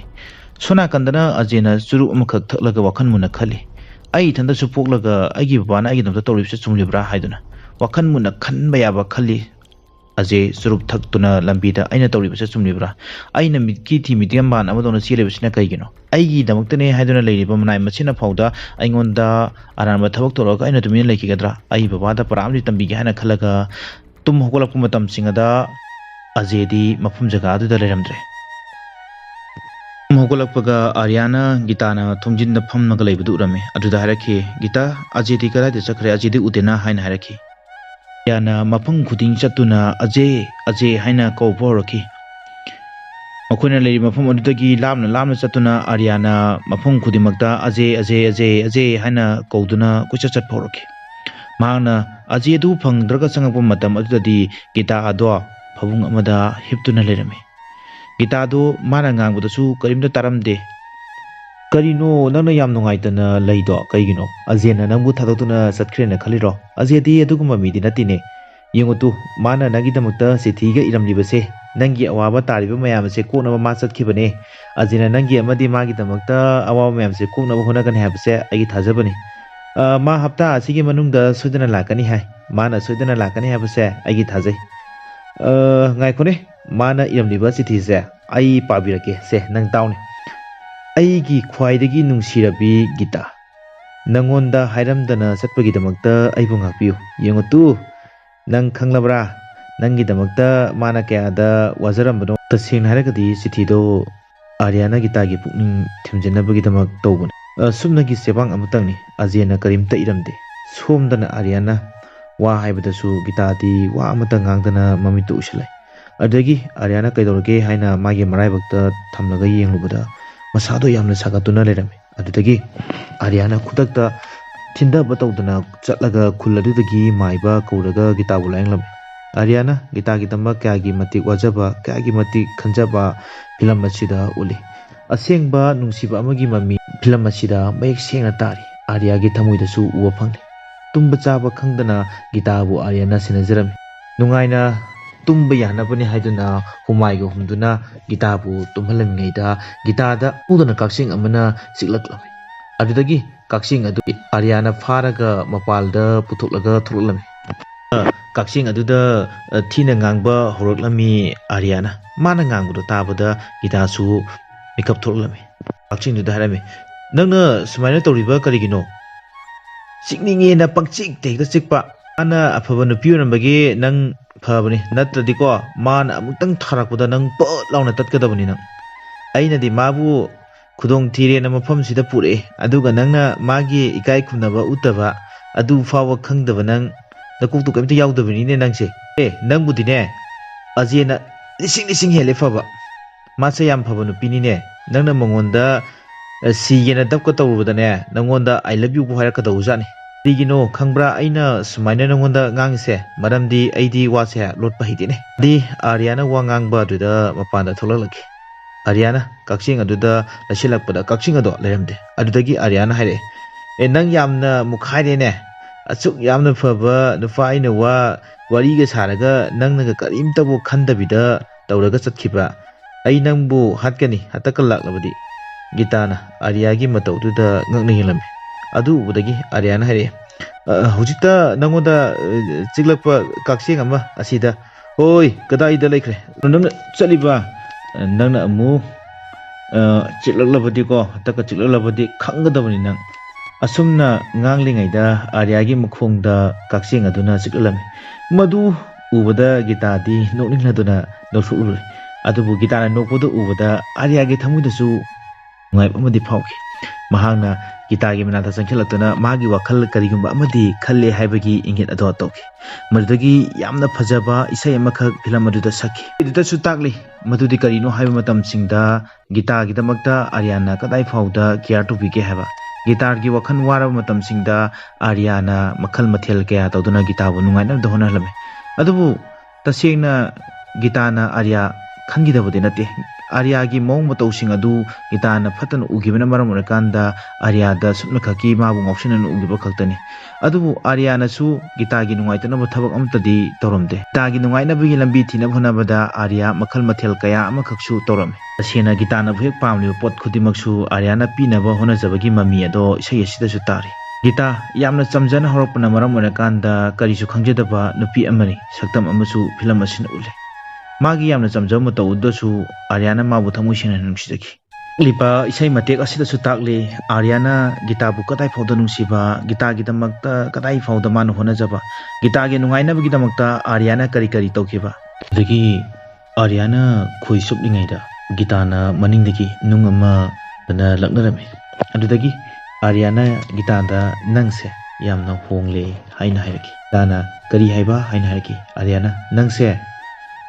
ꯁꯣꯅꯥꯀꯟꯗꯅ ꯑꯖꯌꯅ ꯆꯨꯔꯨꯞ ꯑꯃꯈꯛ ꯊꯛꯂꯒ ꯋꯥꯈꯜ ꯃꯨꯟꯅ ꯈꯜꯂꯤ ꯑꯩ ꯏꯊꯟꯇꯁꯨ ꯄꯣꯛꯂꯒ ꯑꯩꯒꯤ ꯕꯕꯥꯅ ꯑꯩꯒꯤꯗꯃꯛꯇ ꯇꯧꯔꯤꯕꯁꯤ ꯆꯨꯝꯂꯤꯕ꯭ꯔꯥ ꯍꯥꯏꯗꯨꯅ ꯋꯥꯈꯜ ꯃꯨꯟꯅ ꯈꯟꯕ ꯌꯥꯕ ꯈꯜꯂꯤ ꯑꯖय ꯆꯨꯔꯨꯞ ꯊꯛꯇꯨꯅ ꯂꯝꯕꯤꯗ ꯑꯩꯅ ꯇꯧꯔꯤꯕꯁꯤ ꯆꯨꯝꯂꯤꯕ꯭ꯔꯥ ꯑꯩꯅ ꯃꯤꯠꯀꯤ ꯊꯤ ꯃꯤꯠꯌꯦꯡꯕꯥꯟ ꯑꯃꯗꯧꯅ ꯆꯦꯜꯂꯤꯕꯁꯤꯅ ꯀꯩꯒꯤꯅꯣ ꯑꯩꯒꯤꯗꯃꯛꯇꯅꯦ ꯍꯥꯏꯗꯨꯅ ꯂꯩꯔꯤꯕ ꯃꯅꯥꯏ ꯃꯁꯤꯅ ꯐꯥꯎꯗ ꯑꯩꯉꯣꯟꯗ ꯑꯔꯥꯟꯕ ꯊꯕꯛ ꯇꯧꯔꯒ ꯑꯩꯅ ꯇꯨꯃꯤꯟꯅ ꯂꯩꯈꯤꯒꯗ꯭ꯔꯥ ꯑꯩ ꯕꯕꯥꯗ ꯄꯔꯥ ꯑꯃꯗꯤ ꯇꯝꯕꯤꯒꯦ ꯍꯥꯏꯅ ꯈꯜꯂꯒ ꯇꯨꯝ ꯍꯧꯒꯠꯂꯛꯄ ꯃꯇꯝꯁꯤꯡꯗ ꯑꯖꯌꯗꯤ ꯃꯐꯝ ꯖꯒꯥ ꯑꯗꯨꯗ ꯂꯩꯔꯝꯗ꯭ꯔꯦ ꯍꯧꯒꯠꯂꯛꯄꯒ ꯑꯥꯔꯌꯥꯅ ꯒꯤꯇꯥꯅ ꯊꯣꯡꯖꯤꯟꯗ ꯐꯝꯃꯒ ꯂꯩꯕꯗꯨ ꯎꯔꯝꯃꯤ ꯑꯗꯨꯗ ꯍꯥꯏꯔꯛꯈꯤ ꯒꯤꯇꯥ ꯑꯖꯌꯗꯤ ꯀꯗꯥꯏꯗ ꯆꯠꯈ꯭ꯔꯦ ꯑꯖꯌꯗꯤ ꯎꯗꯦꯅ ꯍꯥꯏꯅ ꯍꯥꯏꯔꯛꯈꯤ ꯑꯥꯔꯌꯥꯅ ꯃꯐꯝ ꯈꯨꯗꯤꯡ ꯆꯠꯇꯨꯅ ꯑꯖय ꯑꯖय ꯍꯥꯏꯅ ꯀꯧꯕ ꯍꯧꯔꯛꯈꯤ ꯃꯈꯣꯏꯅ ꯂꯩꯔꯤꯕ ꯃꯐꯝ ꯑꯗꯨꯗꯒꯤ ꯂꯥꯞꯅ ꯆꯠꯇꯨꯅ ꯑꯥꯔꯌꯥꯅ ꯃꯐꯝ ꯈꯨꯗꯤꯡꯃꯛꯇ ꯑꯖय ꯑꯖय ꯑꯖय ꯑꯖय ꯍꯥꯏꯅ ꯀꯧꯗꯨꯅ ꯀꯣꯏꯆꯠ ꯆꯠꯄ ꯍꯧꯔꯛꯈꯤ ꯃꯍꯥꯛꯅ ꯑꯖय ꯑꯗꯨ ꯐꯪꯗ꯭ꯔꯒ ꯆꯪꯉꯛꯄ ꯃꯇꯝ ꯑꯗꯨꯗꯗꯤ ꯒꯤꯇꯥ ꯑꯗꯣ ꯐꯃꯨꯡ ꯑꯃꯗ ꯍꯤꯞꯇꯨꯅ ꯂꯩꯔꯝꯃꯤ ꯒꯤꯇꯥꯗꯣ ꯃꯥꯅ ꯉꯥꯡꯕꯗꯁꯨ ꯀꯔꯤꯝꯇ ꯇꯥꯔꯝꯗꯦ ꯀꯔꯤꯅꯣ ꯅꯪꯅ ꯌꯥꯝ ꯅꯨꯡꯉꯥꯏꯇꯅ ꯂꯩꯗꯣ ꯀꯩꯒꯤꯅꯣ ꯑꯖꯌꯅ ꯅꯪꯕꯨ ꯊꯥꯗꯣꯛꯇꯨꯅ ꯆꯠꯈ꯭ꯔꯦꯅ ꯈꯜꯂꯤꯔꯣ ꯑꯖꯌꯗꯤ ꯑꯗꯨꯒꯨꯝꯕ ꯃꯤꯗꯤ ꯅꯠꯇꯦꯅꯦ ꯌꯦꯡꯉꯨꯇꯨ ꯃꯥꯅ ꯅꯪꯒꯤꯗꯃꯛꯇ ꯆꯤꯊꯤꯒ ꯏꯔꯝꯂꯤꯕꯁꯦ ꯅꯪꯒꯤ ꯑꯋꯥꯕ ꯇꯥꯔꯤꯕ ꯃꯌꯥꯝꯁꯦ ꯀꯣꯛꯅꯕ ꯃꯥ ꯆꯠꯈꯤꯕꯅꯦ ꯑꯖꯌꯅ ꯅꯪꯒꯤ ꯑꯃꯗꯤ ꯃꯥꯒꯤꯗꯃꯛꯇ ꯑꯋꯥꯕ ꯃꯌꯥꯝꯁꯦ ꯀꯣꯛꯅꯕ ꯍꯣꯠꯅꯒꯅꯤ ꯍꯥꯏꯕꯁꯦ ꯑꯩꯒꯤ ꯊꯥꯖꯕꯅꯤ ꯃꯥ ꯍꯞꯇꯥ ꯑꯁꯤꯒꯤ ꯃꯅꯨꯡꯗ ꯁꯣꯏꯗꯅ ꯂꯥꯛꯀꯅꯤ ꯍꯥꯏ ꯃꯥꯅ ꯁꯣꯏꯗꯅ ꯂꯥꯛꯀꯅꯤ ꯍꯥꯏꯕꯁꯦ ꯑꯩꯒꯤ ꯊꯥꯖꯩ ꯉꯥꯏꯈꯣꯅꯦ ꯃꯥꯅ ꯏꯔꯝꯂꯤꯕ ꯆꯤꯊꯤꯁꯦ ꯑꯩ ꯄꯥꯕꯤꯔꯛꯀꯦ ꯁꯦ ꯅꯪ ꯇꯥꯎꯅꯦ ꯑꯩꯒꯤ ꯈ꯭ꯋꯥꯏꯗꯒꯤ ꯅꯨꯡꯁꯤꯔꯕꯤ ꯒꯤꯇꯥ ꯅꯪꯉꯣꯟꯗ ꯍꯥꯏꯔꯝꯗꯅ ꯆꯠꯄꯒꯤꯗꯃꯛꯇ ꯑꯩꯕꯨ ꯉꯥꯛꯄꯤꯌꯨ ꯌꯦꯡꯉꯨꯇꯨ ꯅꯪ ꯈꯪꯂꯕ꯭ꯔꯥ ꯅꯪꯒꯤꯗꯃꯛꯇ ꯃꯥꯅ ꯀꯌꯥꯗ ꯋꯥꯖꯔꯝꯕꯅꯣ ꯇꯁꯦꯡꯅ ꯍꯥꯏꯔꯒꯗꯤ ꯆꯤꯊꯤꯗꯣ ꯑꯥꯔꯌꯥꯅ ꯒꯤꯇꯥꯒꯤ ꯄꯨꯛꯅꯤꯡ ꯊꯤꯝꯖꯤꯟꯅꯕꯒꯤꯗꯃꯛ ꯇꯧꯕꯅꯤ ꯁꯨꯞꯅꯒꯤ ꯆꯦꯕꯥꯡ ꯑꯃꯇꯪꯅꯤ ꯑꯖꯌꯅ ꯀꯔꯤꯝꯇ ꯏꯔꯝꯗꯦ ꯁꯣꯝꯗꯅ ꯑꯥꯔꯌꯥꯅ ꯋꯥ ꯍꯥꯏꯕꯗꯁꯨ ꯒꯤꯇꯥꯗꯤ ꯋꯥ ꯑꯃꯇ ꯉꯥꯡꯗꯅ ꯃꯃꯤꯠꯇꯨ ꯎꯏꯁꯤꯜꯂꯦ ꯑꯗꯨꯗꯒꯤ ꯑꯥꯔꯌꯥꯅ ꯀꯩꯗꯧꯔꯒꯦ ꯍꯥꯏꯅ ꯃꯥꯒꯤ ꯃꯔꯥꯏꯕꯛꯇ ꯊꯝꯂꯒ ꯌꯦꯡꯂꯨꯕꯗ ꯃꯁꯥꯗꯣ ꯌꯥꯝꯅ ꯁꯥꯒꯠꯇꯨꯅ ꯂꯩꯔꯝꯃꯤ ꯑꯗꯨꯗꯒꯤ ꯑꯥꯔꯌꯥꯅ ꯈꯨꯗꯛꯇ ꯊꯤꯟꯊꯕ ꯇꯧꯗꯅ ꯆꯠꯂꯒ ꯈꯨꯜ ꯑꯗꯨꯗꯒꯤ ꯃꯥꯏꯕ ꯀꯧꯔꯒ ꯒꯤꯇꯥꯕꯨ ꯂꯥꯌꯦꯡꯂꯝꯃꯤ ꯑꯥꯔꯌꯥꯅ ꯒꯤꯇꯥꯒꯤꯗꯃꯛ ꯀꯌꯥꯒꯤ ꯃꯇꯤꯛ ꯋꯥꯖꯕ ꯀꯌꯥꯒꯤ ꯃꯇꯤꯛ ꯈꯟꯖꯕ ꯐꯤꯂꯝ ꯑꯁꯤꯗ ꯎꯠꯂꯤ ꯑꯁꯦꯡꯕ ꯅꯨꯡꯁꯤꯕ ꯑꯃꯒꯤ ꯃꯃꯤ ꯐꯤꯂꯝ ꯑꯁꯤꯗ ꯃꯌꯦꯛ ꯁꯦꯡꯅ ꯇꯥꯔꯤ ꯑꯥꯔꯌꯥꯒꯤ ꯊꯃꯣꯏꯗꯁꯨ ꯎꯕ ꯐꯪꯂꯤ ꯇꯨꯝꯕ ꯆꯥꯕ ꯈꯪꯗꯅ ꯒꯤꯇꯥꯕꯨ ꯑꯥꯔꯌꯥꯅ ꯁꯦꯟꯅꯖꯔꯝꯃꯤ ꯅꯨꯡꯉꯥꯏꯅ ꯇꯨꯝꯕ ꯌꯥꯅꯕꯅꯤ ꯍꯥꯏꯗꯨꯅ ꯍꯨꯃꯥꯏꯒ ꯍꯨꯝꯗꯨꯅ ꯒꯤꯇꯥꯕꯨ ꯇꯨꯝꯍꯜꯂꯝꯃꯤꯉꯩꯗ ꯒꯤꯇꯥꯗ ꯎꯗꯅ ꯀꯛꯆꯤꯡ ꯑꯃꯅ ꯆꯤꯛꯂꯛꯂꯝꯃꯤ ꯑꯗꯨꯗꯒꯤ ꯀꯛꯆꯤꯡ ꯑꯗꯨ ꯑꯥꯔꯌꯥꯅ ꯐꯥꯔꯒ ꯃꯄꯥꯜꯗ ꯄꯨꯊꯣꯛꯂꯒ ꯊꯣꯛꯂꯛꯂꯝꯃꯤ ꯀꯛꯆꯤꯡ ꯑꯗꯨꯗ ꯊꯤꯅ ꯉꯥꯡꯕ ꯍꯧꯔꯛꯂꯝꯃꯤ ꯑꯥꯔꯌꯥꯅ ꯃꯥꯅ ꯉꯥꯡꯕꯗꯣ ꯇꯥꯕꯗ ꯒꯤꯇꯥꯁꯨ ꯃꯤꯀꯞ ꯊꯣꯛꯂꯛꯂꯝꯃꯤ ꯀꯛꯆꯤꯡꯗꯨꯗ ꯍꯥꯏꯔꯝꯃꯤ ꯅꯪꯅ ꯁꯨꯃꯥꯏꯅ ꯇꯧꯔꯤꯕ ꯀꯔꯤꯒꯤꯅꯣ ꯆꯤꯛꯅꯤꯡꯉꯦꯅ ꯄꯪꯆꯤꯛꯇ ꯍꯦꯛꯇ ꯆꯤꯛꯄ ꯃꯥꯅ ꯑꯐꯕ ꯅꯨꯄꯤ ꯑꯣꯏꯔꯝꯕꯒꯤ ꯅꯪ ꯐꯕꯅꯤ ꯅꯠꯇ꯭ꯔꯗꯤꯀꯣ ꯃꯥꯅ ꯑꯃꯨꯛꯇꯪ ꯊꯥꯔꯛꯄꯗ ꯅꯪ ꯄꯠ ꯂꯥꯎꯅ ꯇꯠꯀꯗꯕꯅꯤ ꯅꯪ ꯑꯩꯅꯗꯤ ꯃꯥꯕꯨ khudong thire na mafam sida pure aduga nangna magi ikai khunaba utaba adu fawa khangdaba nang nakuk tu kamta yaudabani ne nangse nang budine Ajay na lising hele faba masa yam phaba nupini ne nangna mangonda sigena dabka tawrubada ne nangonda I love you bu haira ka dawjani digino khangbra aina sumaina nangonda ngangse maramdi aidi wase lotpa hidine di Aryana wa ngangba duda mapanda tholalaki Aryana kakching aduda lasilakpada kakching ado leramde adudagi Aryana haire nang yamna mukhaide ne achuk yamna phaba nufa aina wa wariga saraga nangnaga karimta bu khandabida tawraga chatkhiba ai nangbu hatkani hatakal laklabadi Geetha Arya gi matawduda ngakna yelame adu ubudagi Aryana haire hujita nangoda chiglakpa kakching ama asida hoi kadaida laikre nangna chaliba nangna amu chiklaklabadi ko hataka chiklaklabadi khangadabani nang asumna nganglingaida Arya gi mukhongda kakching aduna chiklame madu ubada Geetha di nokningladuna nosulule adubu Geetha na nokpodu ubada Arya gi thamuidasu ngai amadi phauki mahangna Geetha gi manata changkhelatuna magi wakhal karigumba amadi khalle haibagi ingit ado toki madudagi yamna phajaba isai amakha film aduda sakhi iduda su takli madudi karino haiba matam singda Geetha gi damakta Aryana kadai phauda care to bige haba Geetha gi wakhan wara matam singda Aryana makhal mathel kaya tawduna Geetha bu nungai na dohona lame adubu tasengna Geetha na Arya khangidabudi nate Arya gi mong matawsing adu Geetha na phatan ugibana maram orakanda Arya da sumna khaki mabu ngopshinan ugiba khaktani adubu Aryana su Geetha gi nungaitana thabak amtadi tawramde Geetha gi nungaina bigi lambi thina bhanabada Arya makhal mathel kaya amakhaksu tawrame asena Geetha na bhek pamli pot khudimaksu Aryana pinaba hona jabagi mami ado isai asida su tari Geetha yamna chamjana horopna maram orakanda karisu khangjadaba nupi amani saktam amasu film asina ule magi yamna chamjama tawudasu Aryana mabu thamuisina nungsidaki lipa isai matek asida su takle Aryana Geetha bu kadai phauda nungsiba Geetha gi damakta kadai phauda man hona jaba Geetha gi nungaina bagi damakta Aryana kari tawkiba dagi Aryana khoisuk lingaida Geetha na maningdagi nung ama na laknarame adudagi Aryana Geetha da nangse yamna hongle haina hairaki dana kari haiba haina hairaki Aryana nangse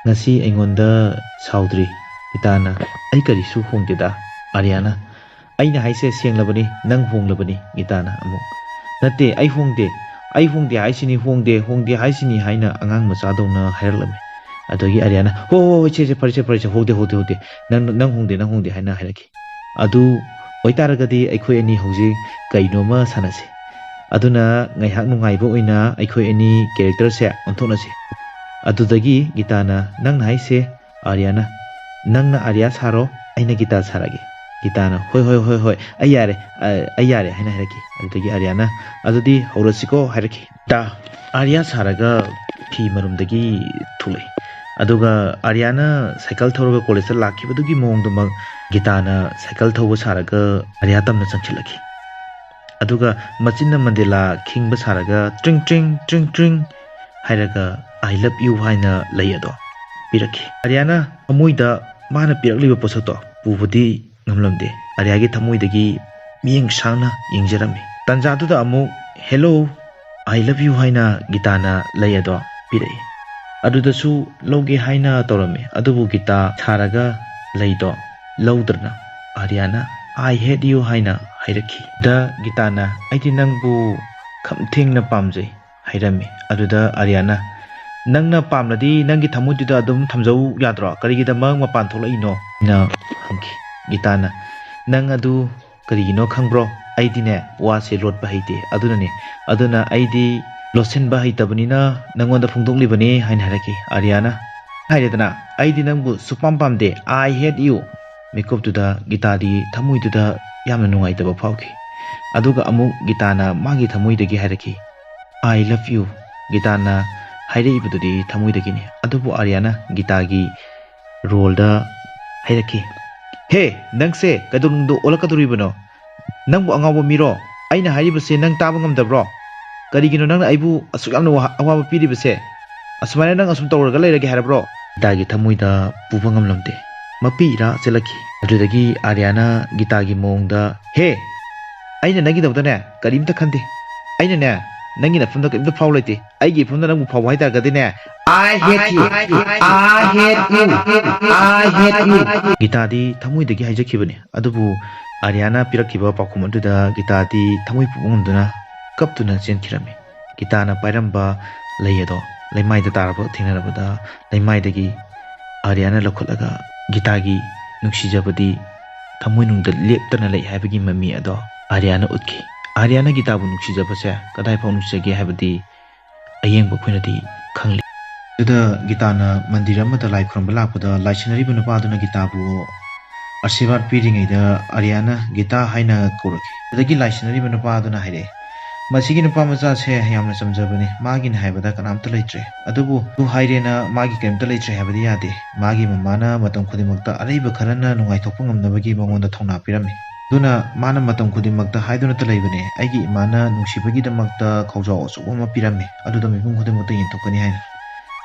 ngasi aingonda saudri Geetha na ai karisu hongdeda Aryana aina haise senglabani nang honglabani Geetha na amu nate ai hongde haisini hongde haisini haina angang machadona hairlame adogi Aryana ho che parche hode nang hongde haina hairaki adu oitaragadi aikhoi ani hauji kainoma sanase aduna ngaihak nungaiba oina aikhoi ani character se onthonase adudagi Geetha na nang haise Aryana nangna Arya saro aina Geetha sarage Geetha na hoi ayare haina hairaki adudagi Aryana adudi haurasiko hairaki ta Arya saraga phi marumdagi thulai aduga Aryana cycle thoroga college lakhibadugi mongduma Geetha na cycle thoba saraga Arya tamna changchilaki aduga machinna mandela khingba saraga tring hairaga I love you haina layado piraki Aryana amuida mana pirakliba posato pubudi ngamlamde Arya gi thamuidagi miyeng sangna yengjarami tanjaduda amu hello I love you haina Geetha na layado pirai adudasu loge haina torame adubu Geetha tharaga laydo lawdrana Aryana I hate you haina hairaki da Geetha na aidi nangbu khamthengna pamjai hairami aduda Aryana nangna pamladi nangi thamududa adum thamjau yadro karigida mang mapan tholaino na hanki Geetha na nang adu karigino khangbro aidine wase lotba haite aduna aidi losen ba haitabnina nangonda phungdoklibani haina haraki Aryana haidana aidi nangbu supam pamde I hate you makeup tuda Geetha di thamui tuda yamna nungaitaba phauki aduga amu Geetha na magi thamui dagi haraki I love you Geetha na hairei ibududi thamui dagi ni adubu Aryana Geetha gi role da hairaki he nangse kadungdu olakaduribano nangbu angawa miro aina hairibase nang taba ngamdabro karigino nang aibu asuk yamna awaba piribase asumana nang asum tawraga lairage harabro Geetha gi thamui da puba ngamlamde mapi ra selaki ꯑꯗꯨꯗꯒꯤ ꯑꯥꯔꯌꯥꯅ ꯒꯤꯇꯥꯒꯤ ꯃꯑꯣꯡꯗ ꯍꯦ ꯑꯩꯅ ꯅꯪꯒꯤꯗꯃꯛꯇꯅꯦ ꯀꯔꯤꯝꯇ ꯈꯟꯗꯦ ꯑꯩꯅꯅꯦ ꯅꯪꯒꯤ ꯅꯐꯝꯗ ꯀꯔꯤꯝꯇ ꯐꯥꯎ ꯂꯩꯇꯦ ꯑꯩꯒꯤ ꯏꯐꯝꯗ ꯅꯪꯕꯨ ꯐꯥꯎꯕ ꯍꯥꯏꯇꯥꯔꯒꯗꯤꯅꯦ I hate you I hate you I hate you ꯒꯤꯇꯥꯗꯤ ꯊꯃꯣꯏꯗꯒꯤ ꯍꯥꯏꯖꯈꯤꯕꯅꯤ ꯑꯗꯨꯕꯨ ꯑꯥꯔꯌꯥꯅ ꯄꯤꯔꯛꯈꯤꯕ ꯄꯥꯎꯈꯨꯝ ꯑꯗꯨꯗ ꯒꯤꯇꯥꯗꯤ ꯊꯃꯣꯏ ꯄꯨꯕ ꯉꯝꯗꯨꯅ ꯀꯞꯇꯨꯅ ꯆꯦꯟꯈꯤꯔꯝꯃꯤ ꯒꯤꯇꯥꯅ ꯄꯥꯏꯔꯝꯕ ꯂꯩ ꯑꯗꯣ ꯂꯩꯃꯥꯏꯗ ꯇꯥꯔꯕ ꯊꯦꯡꯅꯔꯕꯗ ꯂꯩꯃꯥꯏꯗꯒꯤ ꯑꯥꯔꯌꯥꯅ ꯂꯧꯈꯠꯂꯒ ꯒꯤꯇꯥꯒꯤ ꯅꯨꯡꯁꯤꯖꯕꯗꯤ ꯊꯃꯣꯏꯅꯨꯡꯗ ꯂꯦꯞꯇꯅ ꯂꯩ ꯍꯥꯏꯕꯒꯤ ꯃꯃꯤ ꯑꯗꯣ ꯑꯥꯔꯌꯥꯅ ꯎꯠꯈꯤ ꯑꯥꯔꯌꯥꯅ ꯒꯤꯇꯥꯕꯨ ꯅꯨꯡꯁꯤꯖꯕꯁꯦ ꯀꯗꯥꯏ ꯐꯥꯎ ꯅꯨꯡꯁꯤꯖꯒꯦ ꯍꯥꯏꯕꯗꯤ ꯑꯌꯦꯡꯕ ꯑꯩꯈꯣꯏꯅꯗꯤ ꯈꯪꯂꯤ ꯑꯗꯨꯗ ꯒꯤꯇꯥꯅ ꯃꯟꯗꯤꯔ ꯑꯃꯗ ꯂꯥꯏ ꯈꯨꯔꯨꯝꯕ ꯂꯥꯛꯄꯗ ꯂꯥꯏꯁꯤꯟꯅꯔꯤꯕ ꯅꯨꯄꯥꯗꯨꯅ ꯒꯤꯇꯥꯕꯨ ꯑꯁꯤꯔꯕꯥꯗ ꯄꯤꯔꯤꯉꯩꯗ ꯑꯥꯔꯌꯥꯅ ꯒꯤꯇꯥ ꯍꯥꯏꯅ ꯀꯧꯔꯛꯈꯤ ꯑꯗꯨꯗꯒꯤ ꯂꯥꯏꯁꯤꯟꯅꯔꯤꯕ ꯅꯨꯄꯥꯗꯨꯅ ꯍꯥꯏꯔꯛꯑꯦ ꯃꯁꯤꯒꯤ ꯅꯨꯄꯥ ꯃꯆꯥꯁꯦ ꯌꯥꯝꯅ ꯆꯝꯖꯕꯅꯤ ꯃꯥꯒꯤꯅ ꯍꯥꯏꯕꯗ ꯀꯅꯥꯝꯇ ꯂꯩꯇ꯭ꯔꯦ ꯑꯗꯨꯕꯨ ꯍꯥꯏꯔꯦꯅ ꯃꯥꯒꯤ ꯀꯔꯤꯝꯇ ꯂꯩꯇ꯭ꯔꯦ ꯍꯥꯏꯕꯗꯤ ꯌꯥꯗꯦ ꯃꯥꯒꯤ ꯃꯃꯥꯅ ꯃꯇꯝ ꯈꯨꯗꯤꯡꯃꯛꯇ ꯑꯔꯩꯕ ꯈꯔꯅ ꯅꯨꯡꯉꯥꯏꯊꯣꯛꯄ ꯉꯝꯅꯕꯒꯤ ꯃꯉꯣꯟꯗ ꯊꯧꯅꯥ ꯄꯤꯔꯝꯃꯤ ꯑꯗꯨꯅ ꯃꯥꯅ ꯃꯇꯝ ꯈꯨꯗꯤꯡꯃꯛꯇ ꯍꯥꯏꯗꯨꯅꯇ ꯂꯩꯕꯅꯦ ꯑꯩꯒꯤ ꯏꯃꯥꯅ ꯅꯨꯡꯁꯤꯕꯒꯤꯗꯃꯛꯇ ꯈꯧꯖꯥꯎ ꯑꯆꯧꯕ ꯑꯃ ꯄꯤꯔꯝꯃꯤ ꯑꯗꯨꯗ ꯃꯤꯄꯨꯝ ꯈꯨꯗꯤꯡꯃꯛꯇ ꯌꯦꯟꯊꯣꯛꯀꯅꯤ ꯍꯥꯏꯅ